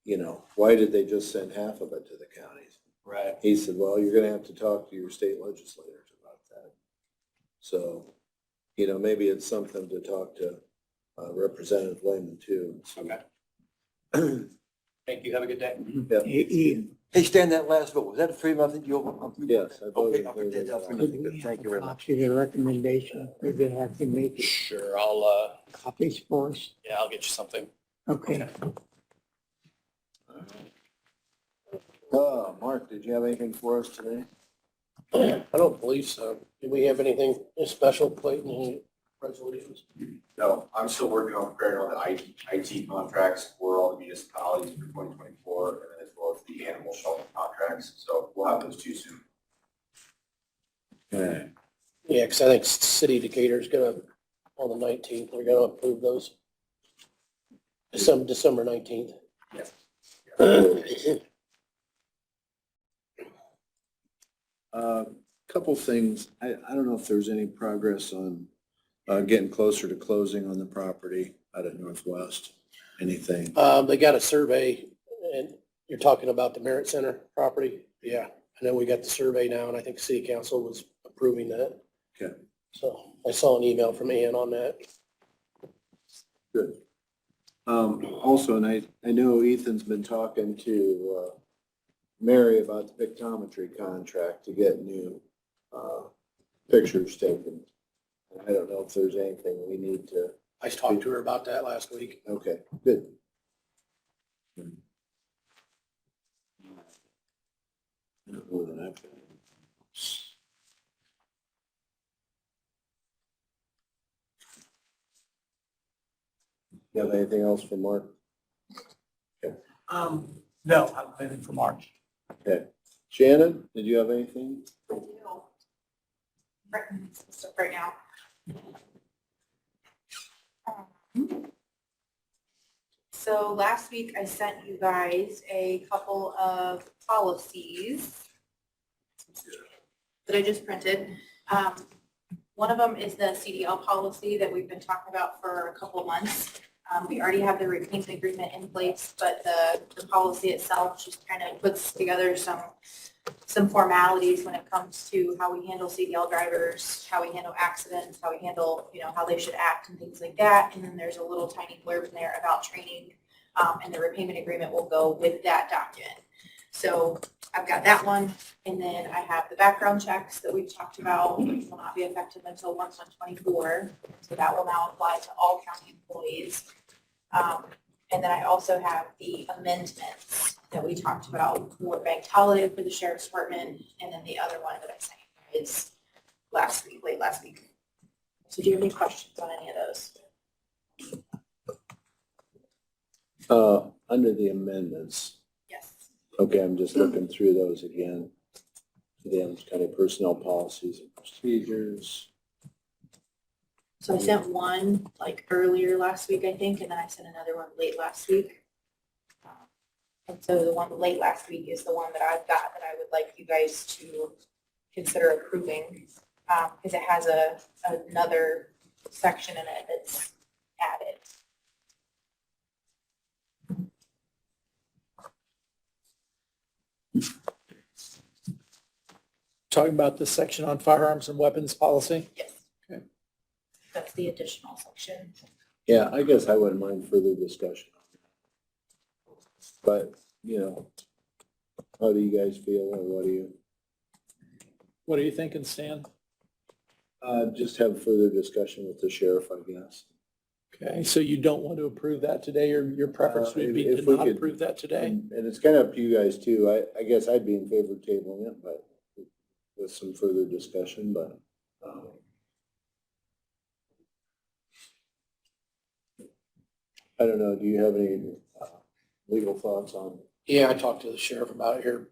you know, why did they just send half of it to the counties? Right. He said, well, you're gonna have to talk to your state legislators about that. So, you know, maybe it's something to talk to Representative Lehman too. Okay. Thank you. Have a good day. Hey, Stan, that last vote, was that a 3-month that you? Yes, I voted Okay, in I'll favor put that of down that. for you. Thank you very much. Copy the recommendation, maybe I have to make it Sure. I'll copies for us. yeah, I'll get you something. Okay. Mark, did you have anything for us today? I don't believe so. Do we have anything special, Clayton, any resolutions? No, I'm still working on preparing all the IT contracts for all the municipalities for 2024, and then as well as the animal shelter contracts. So we'll have those two soon. Okay. Yeah, because I think City Decatur's gonna, on the 19th, we're gonna approve those. December 19th. Yes. Couple things. I don't know if there's any progress on getting closer to closing on the property out at Northwest. Anything? They got a survey, and you're talking about the Merit Center property? Yeah, I know we got the survey now, and I think City Council was approving that. Okay. So I saw an email from Ann on that. Good. Also, and I know Ethan's been talking to Mary about the pictometry contract to get new, pictures taken. I don't know if there's anything we need to, I talked to her about that last week. okay, good. More than that. You have anything else for Mark? No, I'm planning for March. Okay. Shannon, did you have anything? Right now. So last week I sent you guys a couple of policies that I just printed. One of them is the CDL policy that we've been talking about for a couple of months. We already have the repayment agreement in place, but the policy itself just kind of puts together some formalities when it comes to how we handle CDL drivers, how we handle accidents, how we handle, how they should act and things like that. And then there's a little tiny blurb in there about training, and the repayment agreement will go with that document. So I've got that one, and then I have the background checks that we've talked about, which will not be effective until 1/1/24. So that will now apply to all county employees. And then I also have the amendments that we talked about for banked holiday for the sheriff's department, and then the other one that I sent you guys late last week. So do you have any questions on any of those? Under the amendments, Yes. okay, I'm just looking through those again. The Adams County Personnel Policies and Procedures. So I sent one like earlier last week, I think, and then I sent another one late last week. And so the one late last week is the one that I've got that I would like you guys to consider approving, because it has another section in it that's added. Talking about the section on firearms and weapons policy. Yes. Okay. That's the additional section. Yeah, I guess I wouldn't mind further discussion. But, how do you guys feel, or What are you thinking, Stan? just have further discussion with the sheriff, I guess. Okay, so you don't want to approve that today, or your preference would be if to we not could- approve that today? And it's kind of up to you guys too. I guess I'd be in favor of tabling it, but with some further discussion, but, I don't know, do you have any, legal thoughts on? Yeah, I talked to the sheriff about it here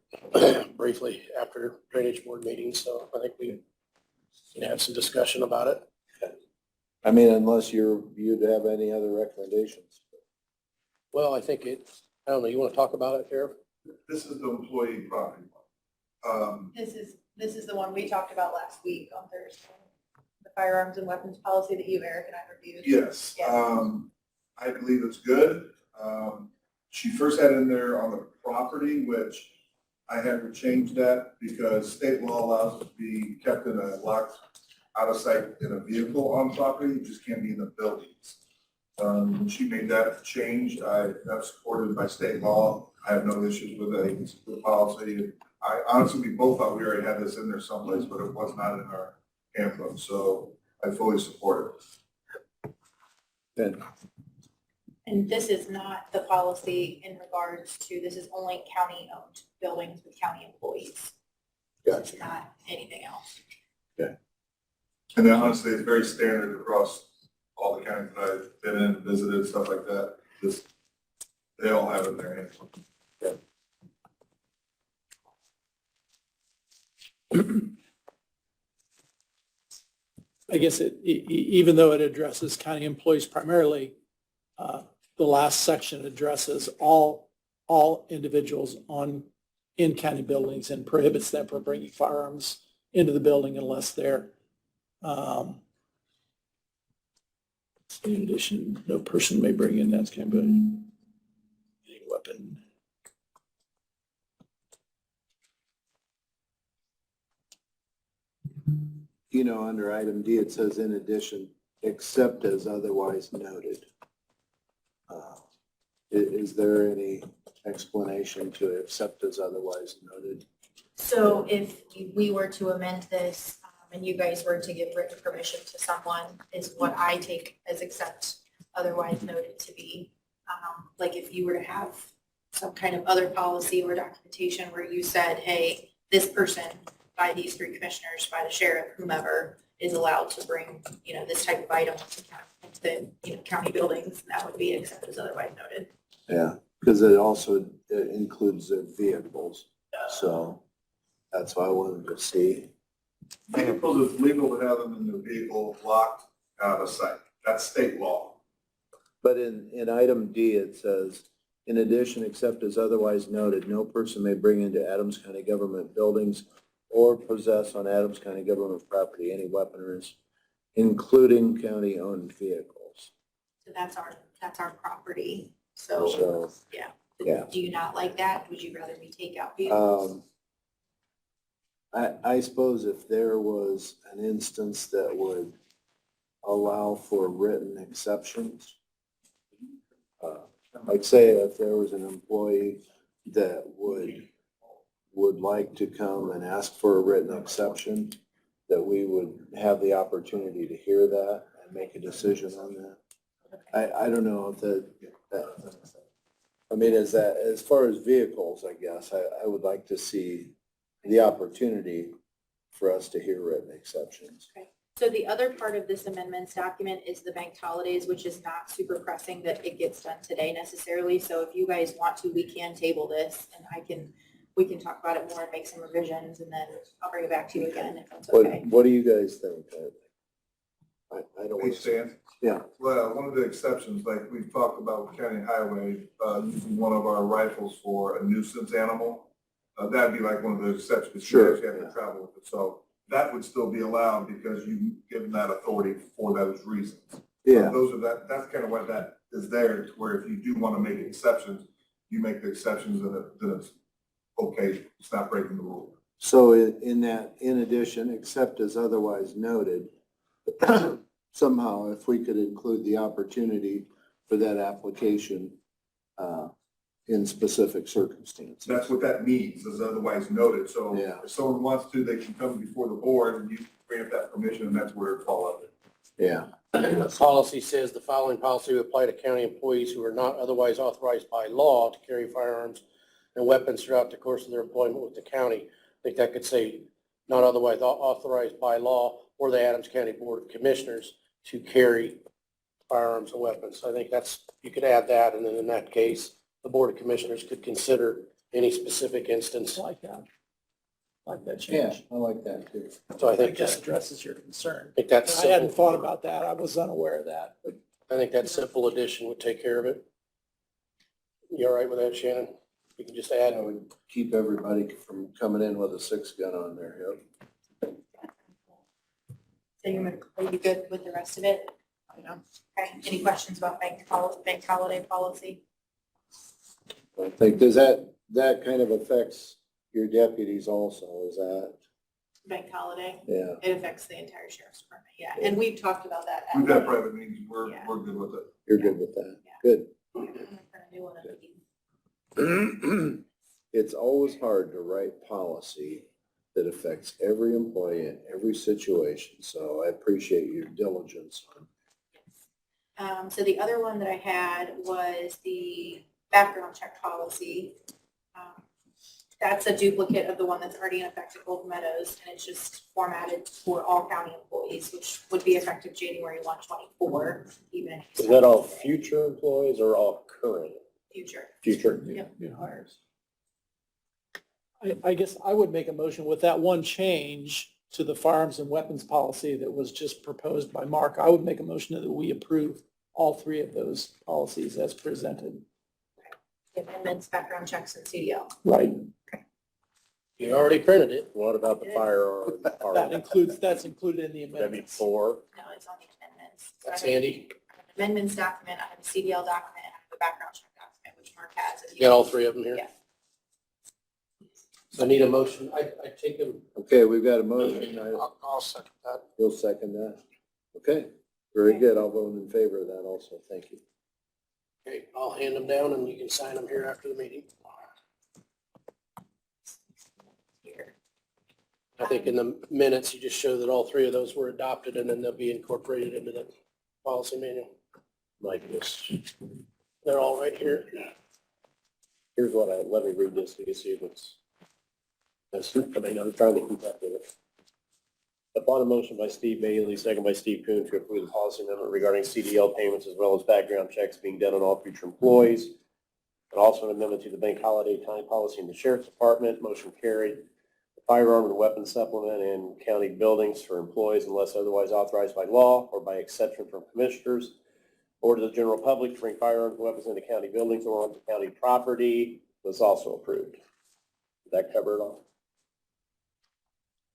briefly after drainage board meeting, so I think we can have some discussion about it. I mean, unless you'd have any other recommendations. Well, I think I don't know, you want to talk about it, Sheriff? This is the employee property one. This is the one we talked about last week on Thursday. The firearms and weapons policy that you, Eric, and I reviewed. Yes, I believe it's good. She first had in there on the property, which I had to change that because state law allows it to be kept in a locked, out of sight in a vehicle on property, it just can't be in the buildings. When she made that change, that's supported by state law. I have no issues with it. I think it's a good policy. I honestly, we both thought we already had this in there someplace, but it was not in our handbook, so I fully support it. Then, And this is not the policy in regards to, this is only county-owned buildings with county employees. It's not anything else. And then honestly, it's very standard across all the counties that I've been in, visited, stuff like that. They all have it in their hands. I guess even though it addresses county employees primarily, the last section addresses all individuals in county buildings and prohibits them from bringing firearms into the building unless they're, in addition, no person may bring in that kind of any weapon. under item D, it says in addition, except as otherwise noted. Is there any explanation to accept as otherwise noted? So if we were to amend this, and you guys were to give written permission to someone, is what I take as accept otherwise noted to be. Like if you were to have some kind of other policy or documentation where you said, hey, this person by these three commissioners, by the sheriff, whomever, is allowed to bring, this type of item into the, county buildings, that would be accept as otherwise noted. Yeah, because it also includes their vehicles, so that's why I wanted to see. I suppose it's legal to have them in the vehicle locked out of sight. That's state law. But in item D, it says, in addition, except as otherwise noted, no person may bring into Adams County government buildings or possess on Adams County government property any weaponry, including county-owned vehicles. So that's our property. So, So, yeah. do you not like that? Would you rather we take out vehicles? I suppose if there was an instance that would allow for written exceptions, like say if there was an employee that would like to come and ask for a written exception, that we would have the opportunity to hear that and make a decision on that. I don't know if I mean, as far as vehicles, I guess, I would like to see the opportunity for us to hear written exceptions. Okay. So the other part of this amendments document is the banked holidays, which is not super pressing that it gets done today necessarily. So if you guys want to, we can table this and we can talk about it more and make some revisions, and then I'll bring it back to you again if that's okay. What do you guys think? I don't Hey, want to. Stan? Yeah. Well, one of the exceptions, like we've talked about with County Highway, using one of our rifles for a nuisance animal, that'd be like one of the exceptions. Sure, You actually have to travel with it. So that would still be allowed because you've given that authority for those reasons. Yeah. That's kind of what that is there, to where if you do want to make exceptions, you make the exceptions and then it's okay, it's not breaking the rule. So in addition, except as otherwise noted, somehow if we could include the opportunity for that application in specific circumstances. That's what that means, is otherwise noted. So Yeah. if someone wants to, they can come before the board and you grant that permission, and that's where it falls under. Yeah. The policy says the following policy will apply to county employees who are not otherwise authorized by law to carry firearms and weapons throughout the course of their employment with the county. I think that could say not otherwise authorized by law or the Adams County Board of Commissioners to carry firearms and weapons. I think you could add that, and then in that case, the Board of Commissioners could consider any specific instance. I like that. I like that Yeah, change. I like that too. So I I think think that just, addresses your concern. I think that's I hadn't simple. thought about that. I was unaware of that. But I think that simple addition would take care of it. You all right with that, Shannon? You can just add. That would keep everybody from coming in with a 6-gun on their hip. So are you good with the rest of it? Okay, any questions about bank holiday policy? I think, does that kind of affects your deputies also, is that? Bank holiday, Yeah. it affects the entire sheriff's department, yeah, and we've talked about that. at We've had length. private meetings, we're Yeah. good with it. You're good with that? Yeah. Good. We're gonna do one of these. It's always hard to write policy that affects every employee in every situation, so I appreciate your diligence on. So the other one that I had was the background check policy. That's a duplicate of the one that's already in effect at Golden Meadows, and it's just formatted for all county employees, which would be effective January 1, 2024, even if. Is that all future employees or all current? Future. Future. Yep. new hires. I guess I would make a motion with that one change to the firearms and weapons policy that was just proposed by Mark. I would make a motion that we approve all three of those policies as presented. Amendments, background checks, and CDL. Right. You already printed it. What about the firearm? That's included in the That'd be amendments. 4. No, it's on the amendments. That's handy. Amendments document, I have a CDL document, I have a background check document, which Mark has. You got all 3 of them here? Yeah. So I need a motion. I take them. Okay, we've got a motion. I'll second that. You'll second that? Okay, very good. I'll vote in favor of that also. Thank you. Okay, I'll hand them down and you can sign them here after the meeting. Here. I think in the minutes, you just show that all three of those were adopted and then they'll be incorporated into the policy manual. Like this. They're all right here. Here's what let me read this so you can see if it's, I mean, I'm trying to keep up with it. Upon a motion by Steve Bailey, second by Steve Coon to approve the policy amendment regarding CDL payments as well as background checks being done on all future employees. And also an amendment to the bank holiday time policy in the sheriff's department, motion carried. The firearm and weapon supplement in county buildings for employees unless otherwise authorized by law or by exception from commissioners. Order the general public to bring firearms and weapons into county buildings or onto county property was also approved. Did that cover it all?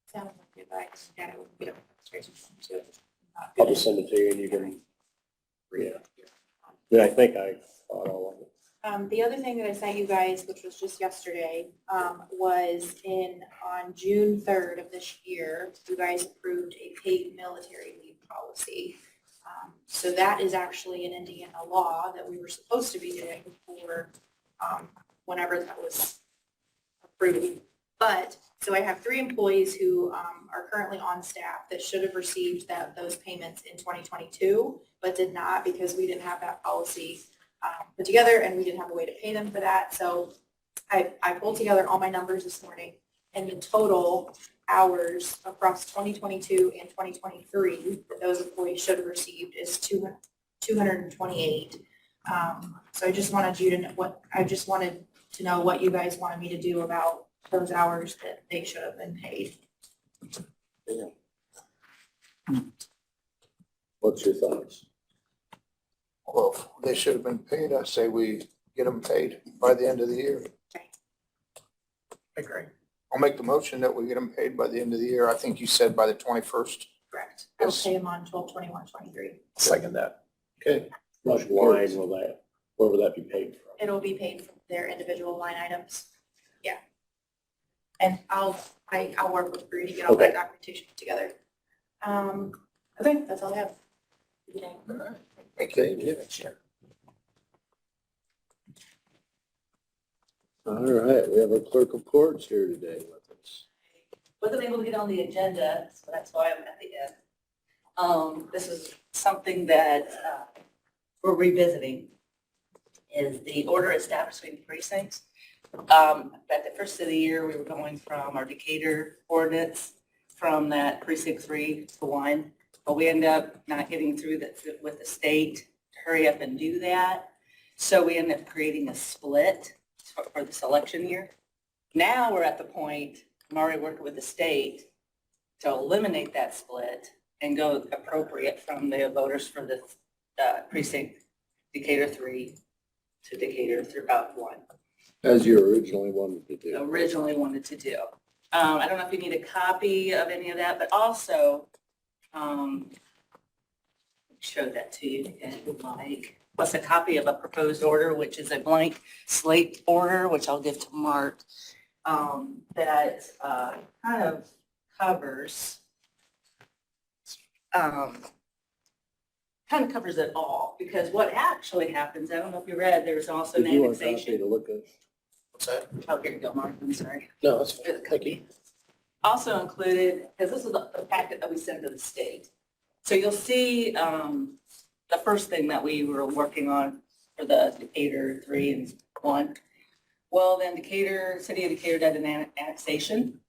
Sounds like it, but yeah, we don't. I'll just send it to you and you can read it. Yeah, I think I thought all of it. The other thing that I sent you guys, which was just yesterday, was on June 3rd of this year, you guys approved a paid military leave policy. So that is actually an Indiana law that we were supposed to be doing for whenever that was approved. But, so I have 3 employees who are currently on staff that should have received those payments in 2022, but did not because we didn't have that policy put together and we didn't have a way to pay them for that. So I pulled together all my numbers this morning, and the total hours across 2022 and 2023 that those employees should have received is 228. So I just wanted to know what you guys wanted me to do about those hours that they should have been paid. What's your thoughts? Well, they should have been paid. I say we get them paid by the end of the year. I agree. I'll make the motion that we get them paid by the end of the year. I think you said by the 21st. Correct. I'll Yes. pay them on 12/21/23. Second that. Okay. What line will that, where will that be paid from? It'll be paid from their individual line items. Yeah. And I'll work with Bree to get all that Okay. documentation put together. Okay, that's all I have. Okay. Okay. All right, we have our clerk of courts here today with us. Wasn't able to get on the agenda, so that's why I'm at the end. This is something that we're revisiting, is the order establishing precincts. At the first of the year, we were going from our Decatur ordinance from that precinct 3 to 1, but we ended up not getting through that with the state to hurry up and do that. So we ended up creating a split for this election year. Now we're at the point, I'm already working with the state to eliminate that split and go appropriate from the voters for the precinct Decatur 3 to Decatur 1. As you originally wanted to do. Originally wanted to do. I don't know if you need a copy of any of that, but also show that to you if you'd like. Plus a copy of a proposed order, which is a blank slate order, which I'll give to Mark, that kind of covers it all. Because what actually happens, I don't know if you read, there's also an Did you want a copy annexation. to look at? What's that? Oh, here you go, Mark, I'm sorry. No, that's For the copy. Also included, because this is the packet that we send to the state. So you'll see the first thing that we were working on for the Decatur 3 and 1. Well, then City of Decatur did an annexation,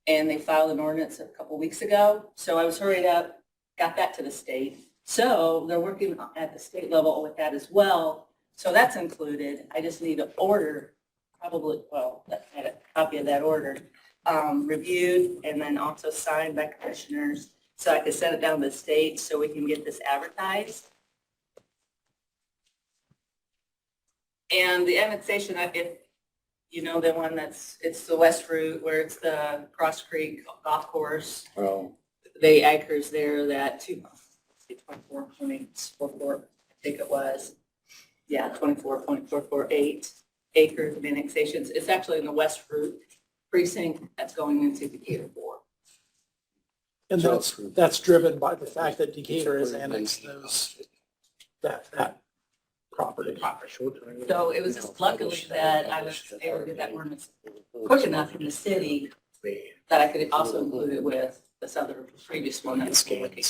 and they filed an ordinance a couple weeks ago. So I was hurried up, got that to the state. So they're working at the state level with that as well. So that's included. I just need an order, probably, well, a copy of that order, reviewed and then also signed by commissioners so I could send it down to the state so we can get this advertised. And the annexation, if you know the one it's the West Route where it's the Cross Creek Golf Course. Oh, The acres there that 24.44, I think it was. Yeah, 24.448 acres of annexations. It's actually in the West Route precinct that's going into Decatur 4. And that's driven by the fact that Decatur has annexed that property. So it was just luckily that I was able to get that ordinance quick enough from the city that I could also include it with this other previous one that was looking.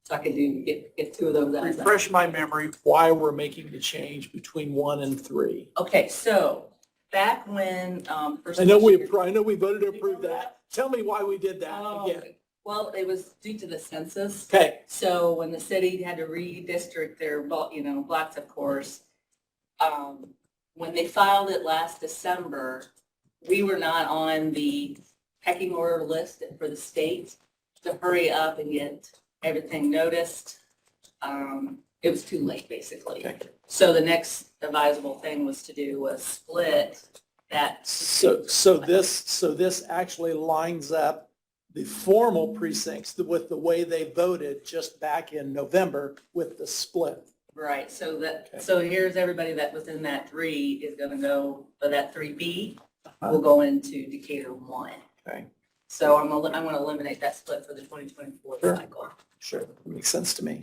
So I could get two of those out. Refresh my memory why we're making the change between 1 and 3. Okay, so back when, first. I know we voted to approve that. Tell me why we did that Oh, again. well, it was due to the census. Okay, So when the city had to redistrict their, blocks, of course, when they filed it last December, we were not on the pecking order list for the state to hurry up and get everything noticed. It was too late, basically. Okay. So the next advisable thing was split that. so this actually lines up the formal precincts with the way they voted just back in November with the split. Right, so Okay. so here's everybody that was in that 3 is gonna go, or that 3B will go into Decatur 1. Okay. So I'm gonna eliminate that split for the 2024 Sure. cycle. Sure, makes sense to me.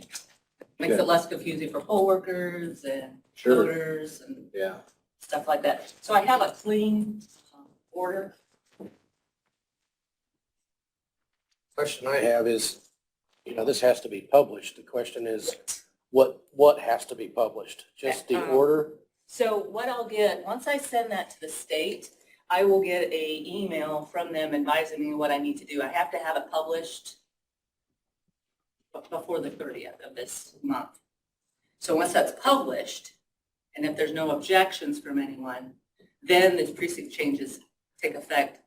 Makes it less confusing for poll workers and Sure. voters and Yeah. stuff like that. So I have a clean order. Question I have is, this has to be published. The question is, what has to be published? Just the order? So what I'll get, once I send that to the state, I will get a email from them advising me what I need to do. I have to have it published before the 30th of this month. So once that's published, and if there's no objections from anyone, then the precinct changes take effect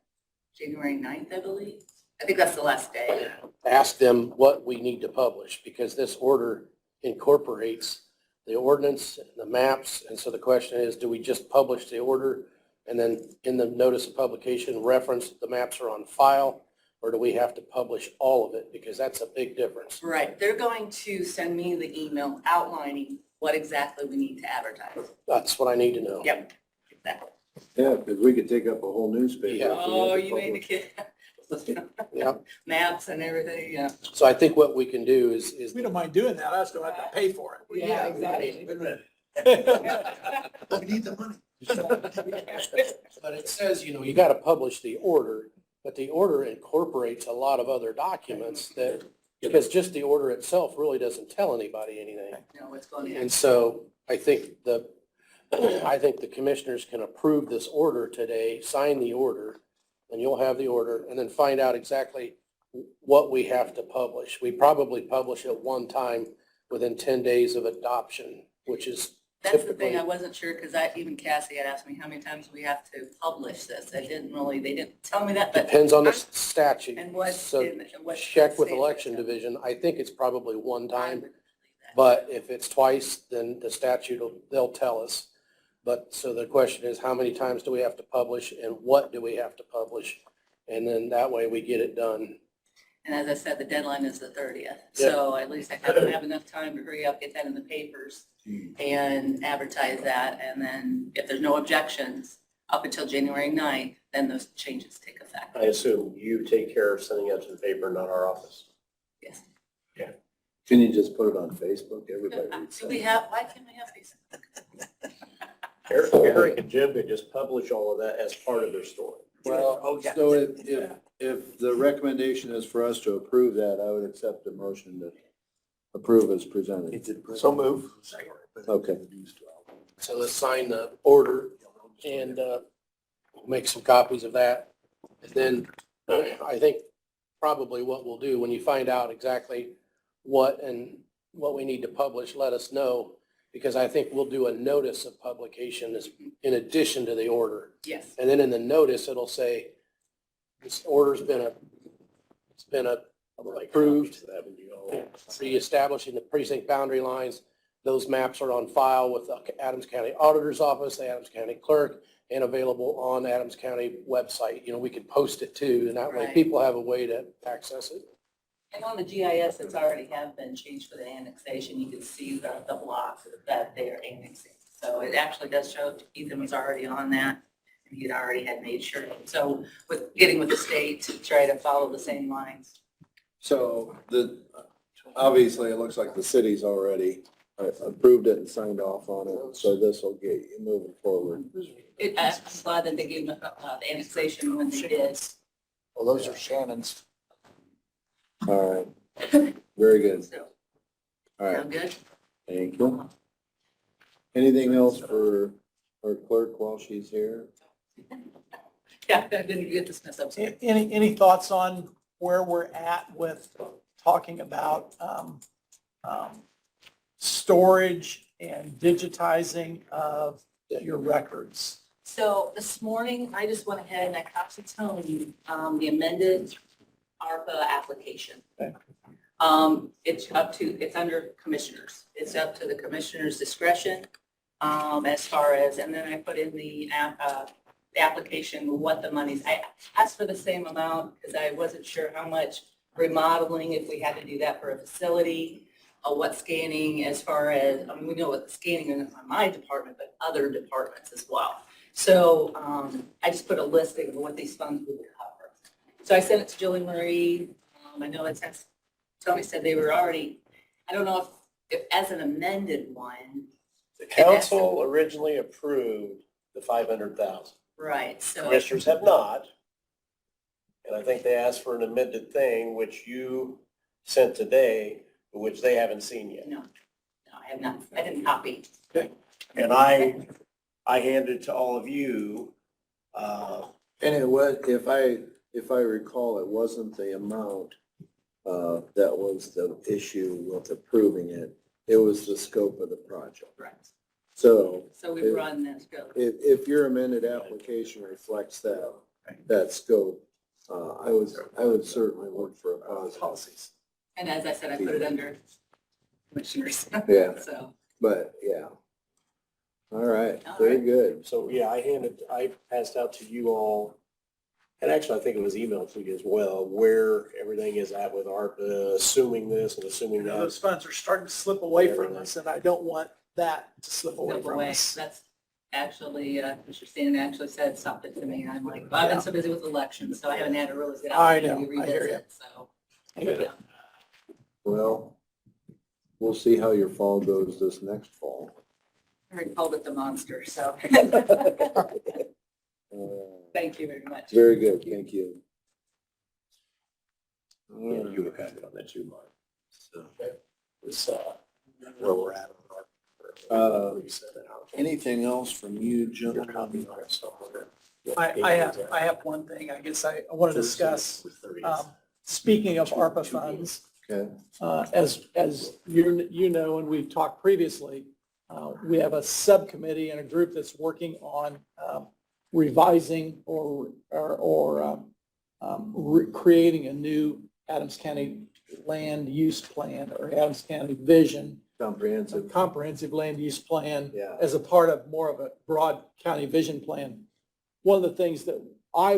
January 9th, I believe. I think that's the last day. Ask them what we need to publish, because this order incorporates the ordinance, the maps, and so the question is, do we just publish the order and then in the notice of publication reference the maps are on file, or do we have to publish all of it? Because that's a big difference. Right. They're going to send me the email outlining what exactly we need to advertise. That's what I need to know. Yep, exactly. Yeah, because we could take up a whole newspaper. Yeah. if we had Oh, to you made me publish. kid. Yeah. Maps and everything, yeah. So I think what we can do is We don't mind doing that, I just don't have to pay for it. Yeah, exactly. Wait a minute. We need the money. But it says, you got to publish the order, but the order incorporates a lot of other documents that, because just the order itself really doesn't tell anybody anything. No, what's going on? And so I think the commissioners can approve this order today, sign the order, and you'll have the order, and then find out exactly what we have to publish. We probably publish at one time within 10 days of adoption, which is That's the thing, typically. I wasn't sure, because even Cassie had asked me how many times we have to publish this. They didn't tell me that, but. Depends on the statute. And what, So and what. check with state- election division. I think it's probably one I time, would believe that. but if it's twice, then the statute, they'll tell us. But, so the question is, how many times do we have to publish and what do we have to publish? And then that way we get it done. And as I said, the deadline is the 30th. Yeah. So at least I have enough time to hurry up, get that in the papers and advertise that. And then if there's no objections up until January 9th, then those changes take effect. I assume you take care of sending it to the paper, not our office. Yes. Can you just put it on Facebook? Everybody reads Do that. we have, why can't we have Facebook? Eric and Jim could just publish all of that as part of their story. Well, so if the recommendation is for us to approve that, I would accept the motion to approve as presented. So move. Okay. So let's sign the order and make some copies of that. And then I think probably what we'll do, when you find out exactly what we need to publish, let us know, because I think we'll do a notice of publication as in addition to the order. Yes. And then in the notice, it'll say, this order's been approved, reestablishing the precinct boundary lines. Those maps are on file with the Adams County Auditor's Office, the Adams County Clerk, and available on the Adams County website. We could post it too, and that way Right. people have a way to access it. And on the GIS, it's already have been changed for the annexation. You can see the blocks that they are annexing. So it actually does show Ethan was already on that, and he'd already had made sure. So with getting with the state to try to follow the same lines. So obviously it looks like the city's already approved it and signed off on it, so this will get you moving forward. I'm glad that they gave the annexation when they did. Well, those are Shannon's. All right, very good. So, All right, sound good? thank you. Anything else for our clerk while she's here? Yeah, I didn't get this mess up. Any thoughts on where we're at with talking about storage and digitizing of your records? So this morning, I just went ahead and I copied Tony, the amended ARPA application. Okay. It's under commissioners. It's up to the commissioner's discretion, as far as, and then I put in the application, what the money's, I asked for the same amount because I wasn't sure how much remodeling, if we had to do that for a facility, what scanning as far as, I mean, we know what the scanning is on my department, but other departments as well. So I just put a listing of what these funds would cover. So I sent it to Julie Marie. I know it says, Tony said they were already, I don't know if as an amended one. The council originally approved the 500,000. Right, so. Commissioners have not. And I think they asked for an amended thing, which you sent today, which they haven't seen yet. No, I have not, I didn't copy. And I handed to all of you, And it was, if I recall, it wasn't the amount that was the issue with approving it. It was the scope of the project. Right. So So we run that scope. if your amended application reflects that scope, I would certainly look for a positive. Policies. And as I said, I put it under commissioners. Yeah. So, But, yeah. All right, very good. so yeah, I passed out to you all, and actually I think it was emailed to you as well, where everything is at with ARPA, assuming this and assuming that. Those funds are starting to slip away from us, and I don't want that to slip away step from away. us. That's actually, Mr. Stan actually said something to me, and I'm like, well, I've been so busy with elections, so I haven't had a really good I opportunity to know, I hear revisit, so. Yeah. Well, we'll see how your fall goes this next fall. I already called it the monster, so. Thank you very much. Very good, thank you. Yeah, you would have had it on that too, Mark. So that was where we're at. Anything else from you, gentlemen? I have one thing, I guess I want to discuss, speaking of ARPA funds, Okay, as you know, and we've talked previously, we have a subcommittee and a group that's working on revising or creating a new Adams County land use plan or Adams County vision, comprehensive land use plan Yeah. as a part of more of a broad county vision plan. One of the things that I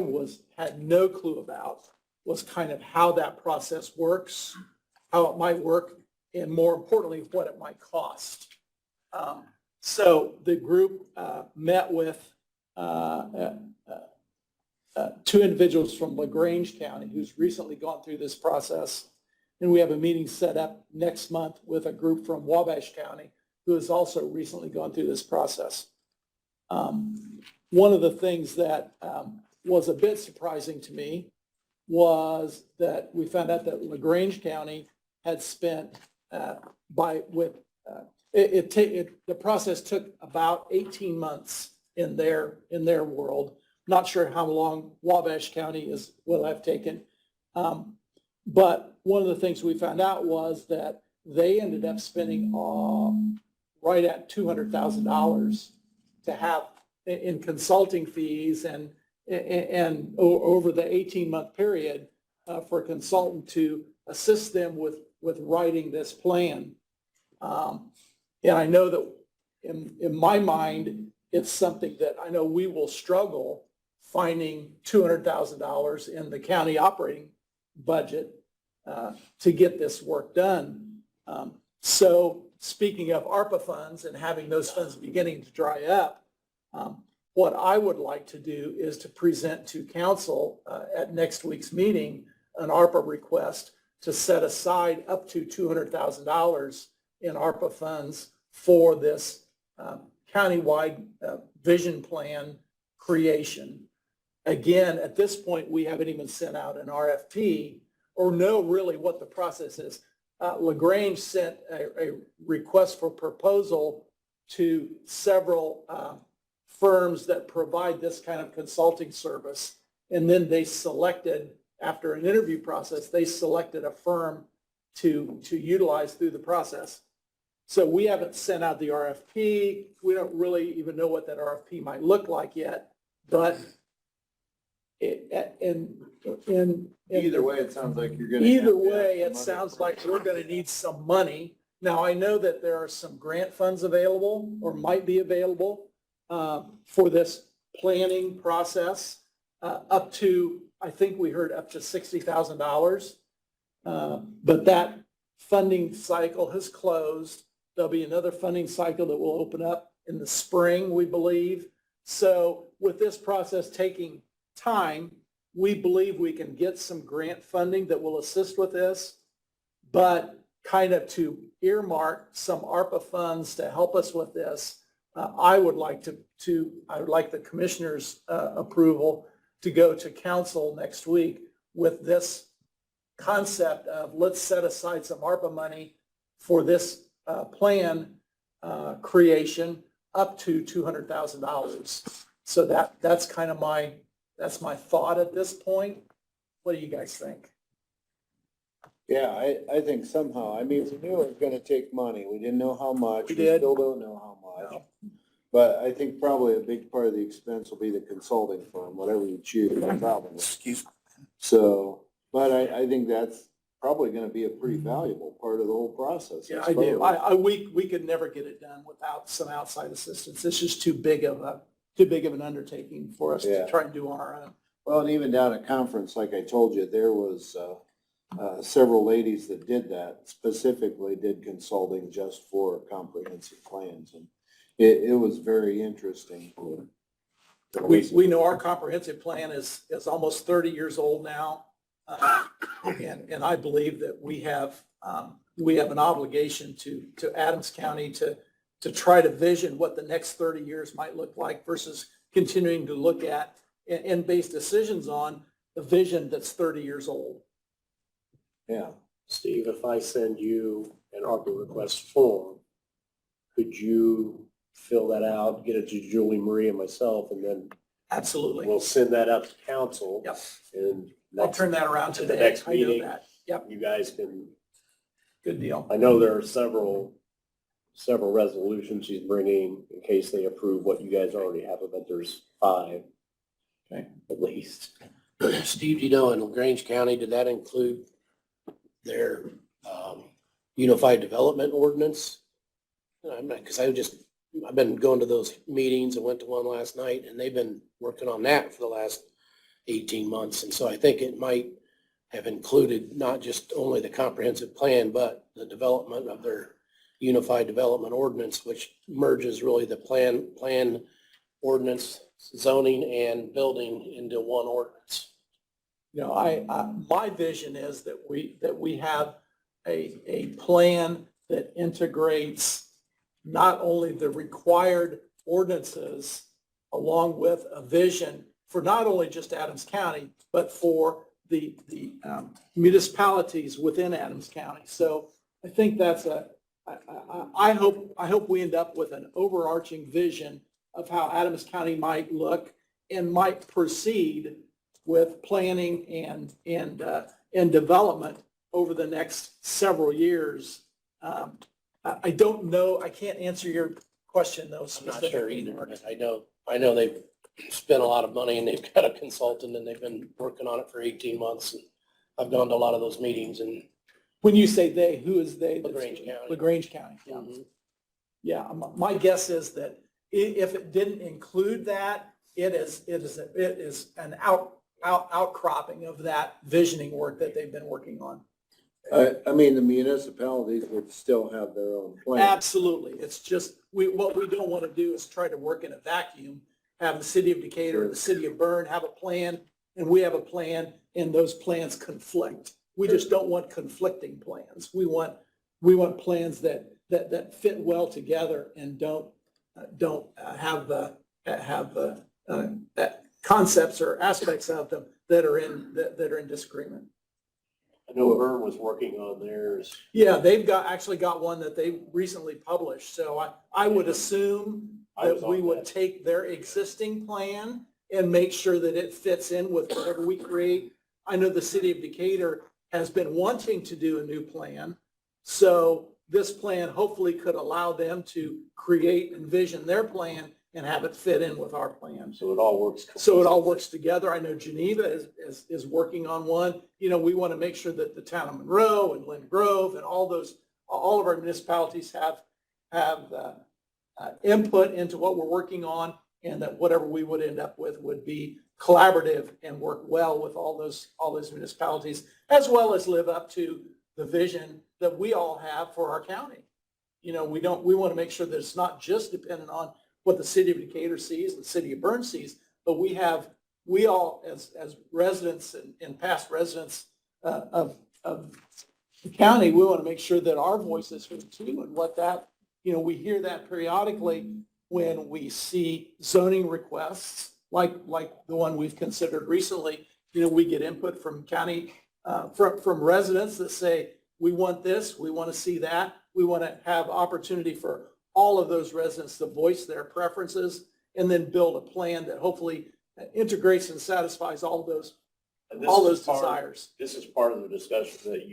had no clue about was kind of how that process works, how it might work, and more importantly, what it might cost. So the group met with two individuals from LaGrange County who's recently gone through this process. And we have a meeting set up next month with a group from Wabash County who has also recently gone through this process. One of the things that was a bit surprising to me was that we found out that LaGrange County had spent the process took about 18 months in their world. Not sure how long Wabash County will have taken. But one of the things we found out was that they ended up spending right at $200,000 to have in consulting fees and over the 18-month period for a consultant to assist them with writing this plan. And I know that in my mind, it's something that I know we will struggle finding $200,000 in the county operating budget to get this work done. So speaking of ARPA funds and having those funds beginning to dry up, what I would like to do is to present to council at next week's meeting an ARPA request to set aside up to $200,000 in ARPA funds for this countywide vision plan creation. Again, at this point, we haven't even sent out an RFP or know really what the process is. LaGrange sent a request for proposal to several firms that provide this kind of consulting service. And then they selected, after an interview process, they selected a firm to utilize through the process. So we haven't sent out the RFP. We don't really even know what that RFP might look like yet, but Either way, it sounds like you're gonna. either way, it sounds like we're going to need some money. Now, I know that there are some grant funds available or might be available for this planning process, up to, I think we heard up to $60,000. But that funding cycle has closed. There'll be another funding cycle that will open up in the spring, we believe. So with this process taking time, we believe we can get some grant funding that will assist with this, but kind of to earmark some ARPA funds to help us with this. I would like the commissioner's approval to go to council next week with this concept of let's set aside some ARPA money for this plan creation up to $200,000. So that's kind of my thought at this point. What do you guys think? Yeah, I think somehow, I mean, we knew it was gonna take money. We didn't know how much. We did. Still don't know how much. No. But I think probably a big part of the expense will be the consulting firm, whatever you choose, probably. Excuse me. So, but I think that's probably gonna be a pretty valuable part of the whole process. Yeah, I do. We could never get it done without some outside assistance. It's just too big of an undertaking for us to try and do on our own. Well, and even down at conference, like I told you, there was, several ladies that did that, specifically did consulting just for comprehensive plans. And it was very interesting. We know our comprehensive plan is almost 30 years old now. And I believe that we have an obligation to Adams County to try to vision what the next 30 years might look like versus continuing to look at and base decisions on a vision that's 30 years old. Yeah. Steve, if I send you an ARPA request form, could you fill that out, get it to Julie Marie and myself, and then Absolutely. we'll send that up to council? Yep. And I'll turn that around at today. the next I know meeting, that. Yep. you guys can, Good deal. I know there are several resolutions she's bringing in case they approve what you guys already have, but there's 5. Okay. At least. Steve, you know, in LaGrange County, did that include their unified development ordinance? Because I've been going to those meetings. I went to one last night, and they've been working on that for the last 18 months. And so I think it might have included not just only the comprehensive plan, but the development of their unified development ordinance, which merges really the plan ordinance, zoning, and building into one ordinance. You know, my vision is that we have a plan that integrates not only the required ordinances along with a vision for not only just Adams County, but for the municipalities within Adams County. So I think that's I hope we end up with an overarching vision of how Adams County might look and might proceed with planning and development over the next several years. I don't know. I can't answer your question though. I'm not sure either. I know they've spent a lot of money and they've got a consultant and they've been working on it for 18 months. And I've gone to a lot of those meetings. And when you say they, who is they? LaGrange County. LaGrange County. Yeah. Mm-hmm. Yeah. My guess is that if it didn't include that, it is an outcropping of that visioning work that they've been working on. I mean, the municipalities would still have their own plan. Absolutely. It's just, what we don't want to do is try to work in a vacuum, have the city of Decatur or the city of Bern have a plan, and we have a plan, and those plans conflict. We just don't want conflicting plans. We want plans that that fit well together and don't have concepts or aspects of them that are in disagreement. I know Vern was working on theirs. Yeah, they've actually got one that they recently published, so I would assume that we would take their existing plan and make sure that it fits in with whatever we create. I know the city of Decatur has been wanting to do a new plan, so this plan hopefully could allow them to create, envision their plan and have it fit in with our plan. So it all works. So it all works together. I know Geneva is working on one. You know, we want to make sure that the town of Monroe and Lynn Grove and all of our municipalities have input into what we're working on, and that whatever we would end up with would be collaborative and work well with all those municipalities, as well as live up to the vision that we all have for our county. You know, we want to make sure that it's not just dependent on what the city of Decatur sees and the city of Bern sees, but we all as residents and past residents of the county, we want to make sure that our voice is heard too, and what that, you know, we hear that periodically when we see zoning requests like the one we've considered recently. You know, we get input from county, from residents that say, we want this, we want to see that, we want to have opportunity for all of those residents to voice their preferences, and then build a plan that hopefully integrates and satisfies all those desires. This is part of the discussion that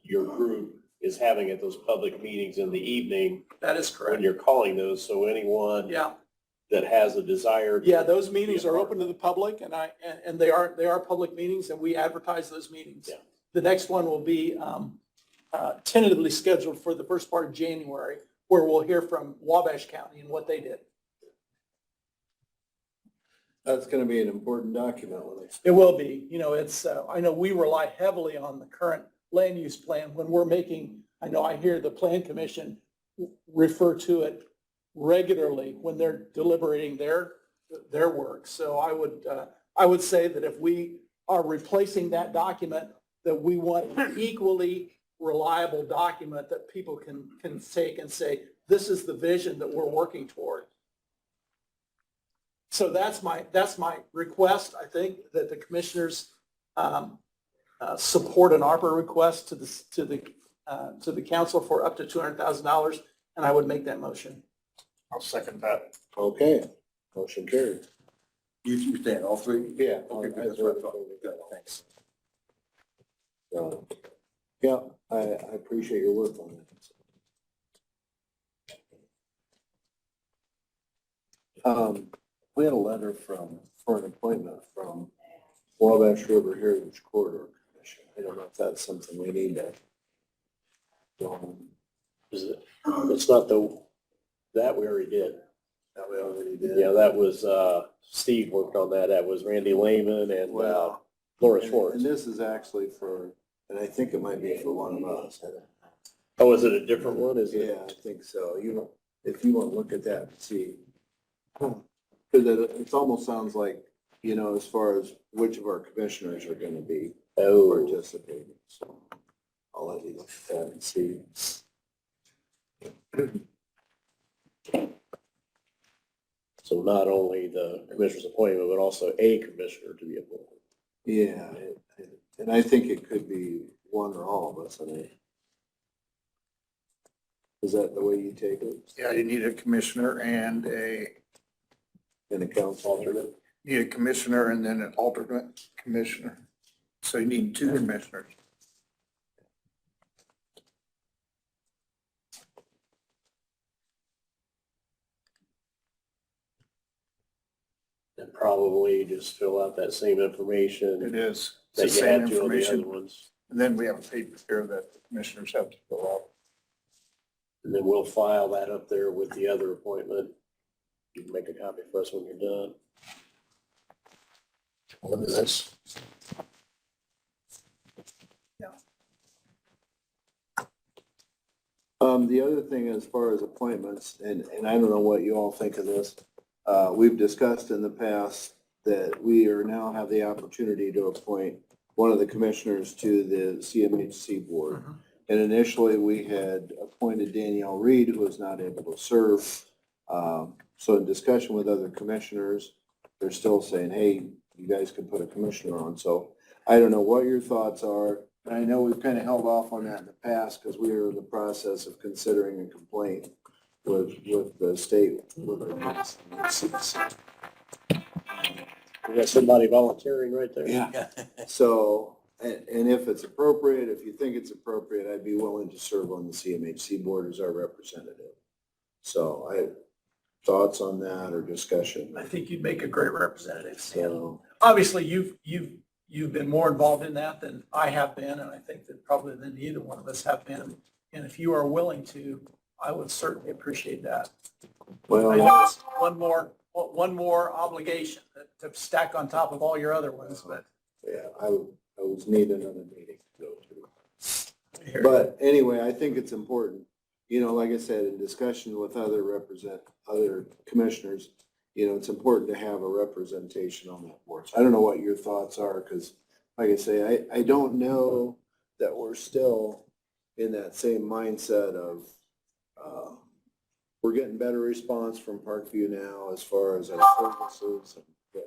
your group is having at those public meetings in the evening. That is correct. When you're calling those, so anyone Yeah. that has a desire. Yeah, those meetings are open to the public, and they are public meetings, and we advertise those meetings. Yeah. The next one will be tentatively scheduled for the first part of January, where we'll hear from Wabash County and what they did. That's going to be an important document when they. It will be. You know, it's, I know we rely heavily on the current land use plan when we're making, I know I hear the Plan Commission refer to it regularly when they're deliberating their work. So I would say that if we are replacing that document, that we want an equally reliable document that people can take and say, this is the vision that we're working toward. So that's my request. I think that the commissioners support an ARPA request to the council for up to $200,000, and I would make that motion. I'll second that. Okay, motion carried. You stand, all three? Yeah. Okay, good, that's what I thought. Good, thanks. Yeah, I appreciate your work on that. We had a letter for an appointment from Wabash River Heritage Corridor Commission. I don't know if that's something we need to. Is it? It's not that we already did. That we already did. Yeah, that was, Steve worked on that. That was Randy Lehman and, Laura Schwartz. And this is actually for, and I think it might be for one of us. Oh, is it a different one? Is it? Yeah, I think so. If you want to look at that and see. Because it almost sounds like, you know, as far as which of our commissioners are going to be participating. So I'll let you look at that and see. So not only the commissioner's appointment, but also a commissioner to be appointed. Yeah, and I think it could be one or all of us. I mean, is that the way you take it? Yeah, you need a commissioner and In a council alternate? need a commissioner and then an alternate commissioner. So you need two commissioners. And probably just fill out that same information. It is. It's the That you same had to on the other information. ones. And then we have a paper here that the commissioners have to fill out. And then we'll file that up there with the other appointment. You can make a copy for us when you're done. What is this? The other thing as far as appointments, and I don't know what you all think of this, we've discussed in the past that we now have the opportunity to appoint one of the commissioners to the CMHC board. And initially, we had appointed Danielle Reed, who was not able to serve. So in discussion with other commissioners, they're still saying, hey, you guys can put a commissioner on. So I don't know what your thoughts are. I know we've kind of held off on that in the past because we were in the process of considering a complaint with the state. We got somebody volunteering right there. Yeah. So, and if it's appropriate, if you think it's appropriate, I'd be willing to serve on the CMHC board as our representative. So thoughts on that or discussion? I think you'd make a great representative, Stan. So, Obviously, you've been more involved in that than I have been, and I think that probably than either one of us have been. And if you are willing to, I would certainly appreciate that. well, I know it's one more obligation to stack on top of all your other ones, but. yeah, I was needing another meeting to go to. But anyway, I think it's important, you know, like I said, in discussion with other commissioners, you know, it's important to have a representation on that board. So I don't know what your thoughts are, because like I say, I don't know that we're still in that same mindset of, we're getting better response from Parkview now as far as our services, and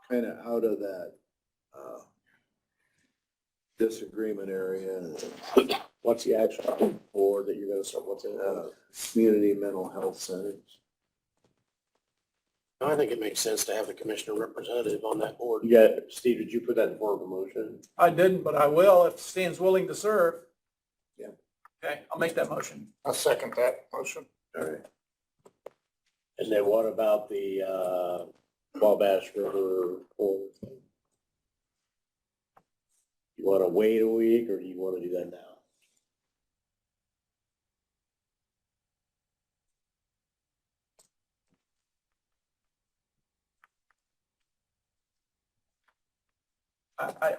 kind of out of that disagreement area. What's the actual board that you're gonna start, what's it? Community mental health centers. I think it makes sense to have the commissioner representative on that board. Yeah, Steve, did you put that in form of a motion? I didn't, but I will if Stan's willing to serve. Yeah. Okay, I'll make that motion. I'll second that motion. All right. And then what about the Wabash River Corps? You want to wait a week or do you want to do that now?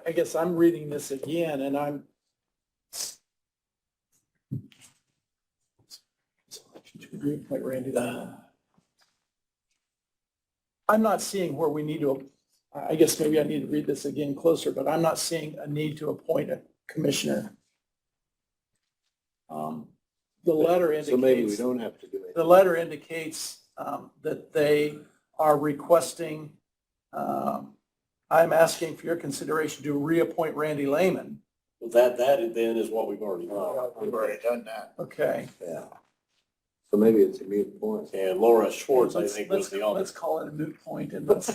I guess I'm reading this again and I'm. I'm not seeing where we need to, I guess maybe I need to read this again closer, but I'm not seeing a need to appoint a commissioner. The letter indicates. So maybe we don't have to do it. The letter indicates that they are requesting, I'm asking for your consideration to reappoint Randy Lehman. Well, that then is what we've already done. We've already done that. Okay. Yeah. So maybe it's a moot point. And Laura Schwartz, I think, was the Let's alternate. call it a moot point and let's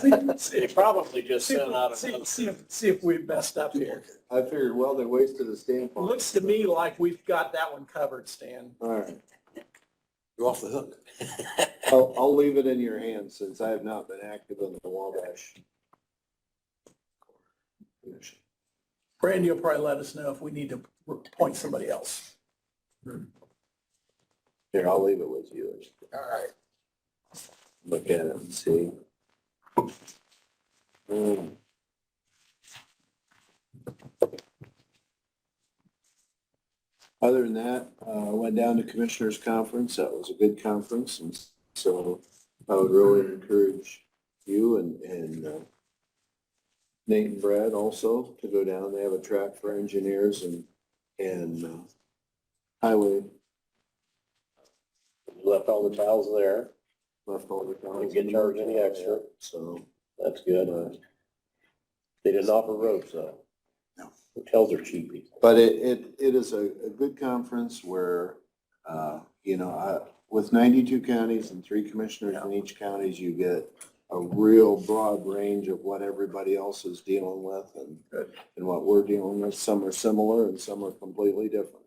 They probably just sent out another. see if we've messed up here. I figured, well, they wasted a stand. Looks to me like we've got that one covered, Stan. All right. You're off the hook. I'll leave it in your hands since I have not been active in the Wabash Commission. Brandy will probably let us know if we need to appoint somebody else. Here, I'll leave it with you. All right. Look at it and see. Other than that, I went down to Commissioners Conference. That was a good conference. And so I would really encourage you and Nate and Brad also to go down. They have a track for engineers and highway. Left all the towels there. Left all the time. Didn't get charged any extra. So, That's good. They didn't offer ropes though. No. Hotels are cheapy. but it is a good conference where, you know, with 92 counties and 3 commissioners in each counties, you get a real broad range of what everybody else is dealing with and what we're dealing with. Some are similar and some are completely different.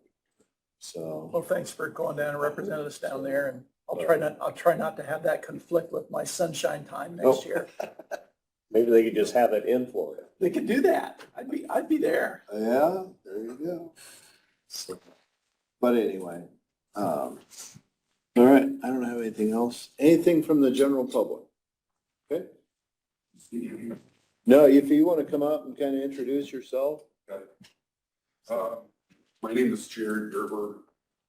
So, Well, thanks for going down and representing us down there and I'll try not to have that conflict with my sunshine time next year. Maybe they could just have it in Florida. They could do that. I'd be there. yeah, there you go. So, but anyway, all right, I don't have anything else. Anything from the general public? Okay. No, if you want to come up and kind of introduce yourself. My name is Jared Gerber.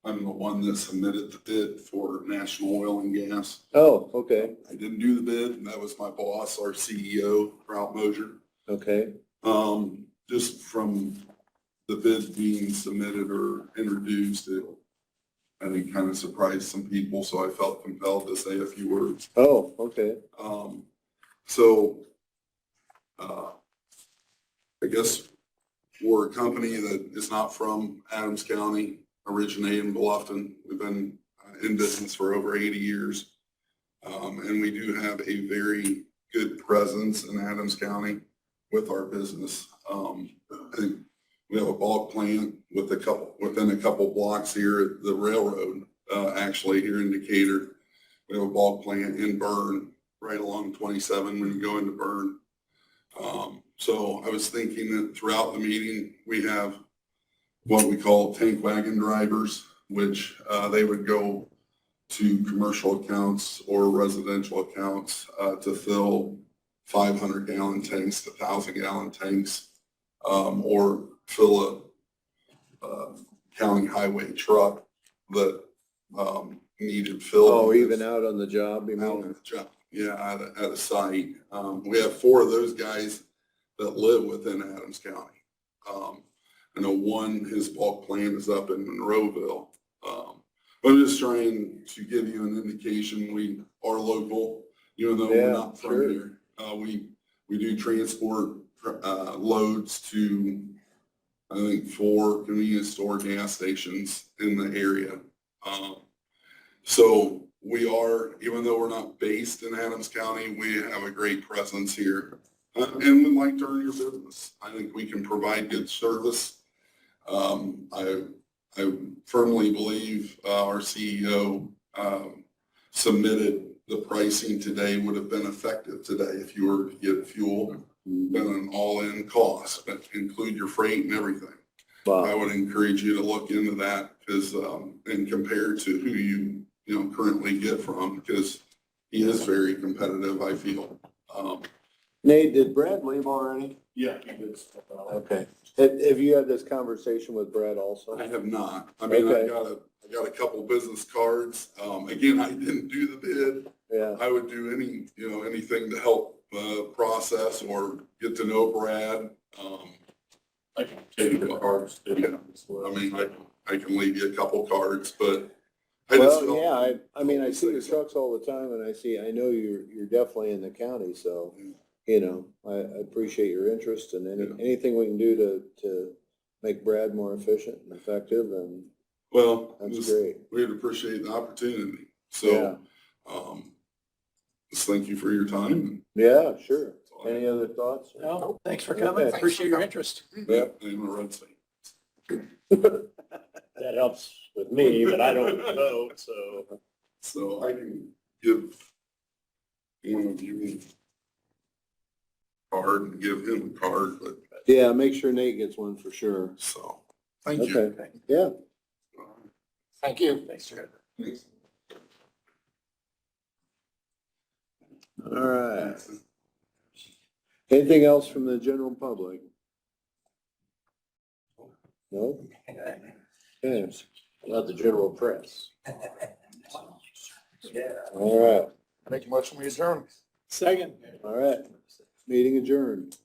I'm the one that submitted the bid for National Oil and Gas. Oh, okay, I didn't do the bid, and that was my boss, our CEO, Ralph Mosier. okay. Just from the bid being submitted or introduced, it, I think, kind of surprised some people, so I felt compelled to say a few words. Oh, okay. So, I guess we're a company that is not from Adams County, originated in Bluffton. We've been in business for over 80 years. And we do have a very good presence in Adams County with our business. I think we have a bulk plant within a couple blocks here at the railroad, actually here in Decatur. We have a bulk plant in Bern, right along 27 when you go into Bern. So I was thinking that throughout the meeting, we have what we call tank wagon drivers, which they would go to commercial accounts or residential accounts to fill 500-gallon tanks to 1,000-gallon tanks, or fill a county highway truck that needed filled. Oh, even out on the job, you Out on mean? the job, yeah, at a site. We have 4 of those guys that live within Adams County. I know one, his bulk plant is up in Monroeville. I'm just trying to give you an indication, we are local, even though we're Yeah, not from sure. here. We do transport loads to, I think, 4 convenience store gas stations in the area. So we are, even though we're not based in Adams County, we have a great presence here. And we'd like to earn your business. I think we can provide good service. I firmly believe our CEO submitted the pricing today would have been effective today if you were to get fuel, been an all-in cost, but include your freight and everything. I Wow. would encourage you to look into that because, and compare to who you currently get from, because he is very competitive, I feel. Nate, did Brad leave already? Yeah, he did. Okay. Have you had this conversation with Brad also? I have not. I mean, Okay. I got a couple business cards. Again, I didn't do the bid. Yeah. I would do anything to help, process or get to know Brad. I can take the cards. I mean, I can leave you a couple cards, but I just Well, felt. yeah, I mean, I see your trucks all the time and I know you're definitely in the county, so, I appreciate your interest and anything we can do to make Brad more efficient and effective, and Well, that's great. we'd appreciate the opportunity. So, just thank you for your time. Yeah, sure. Any other thoughts? No, thanks for coming. Okay. Appreciate your interest. Yep. I'm a Red State. That helps with me, but I don't vote, so. So I can give one of you a card and give him a card, but Yeah, make sure Nate gets one for sure. so, thank you. Okay, yeah. Thank you. Thanks. All right. Anything else from the general public? No? Okay. Not the general press. All right, Make a motion, we adjourn. Second. all right. Meeting adjourned.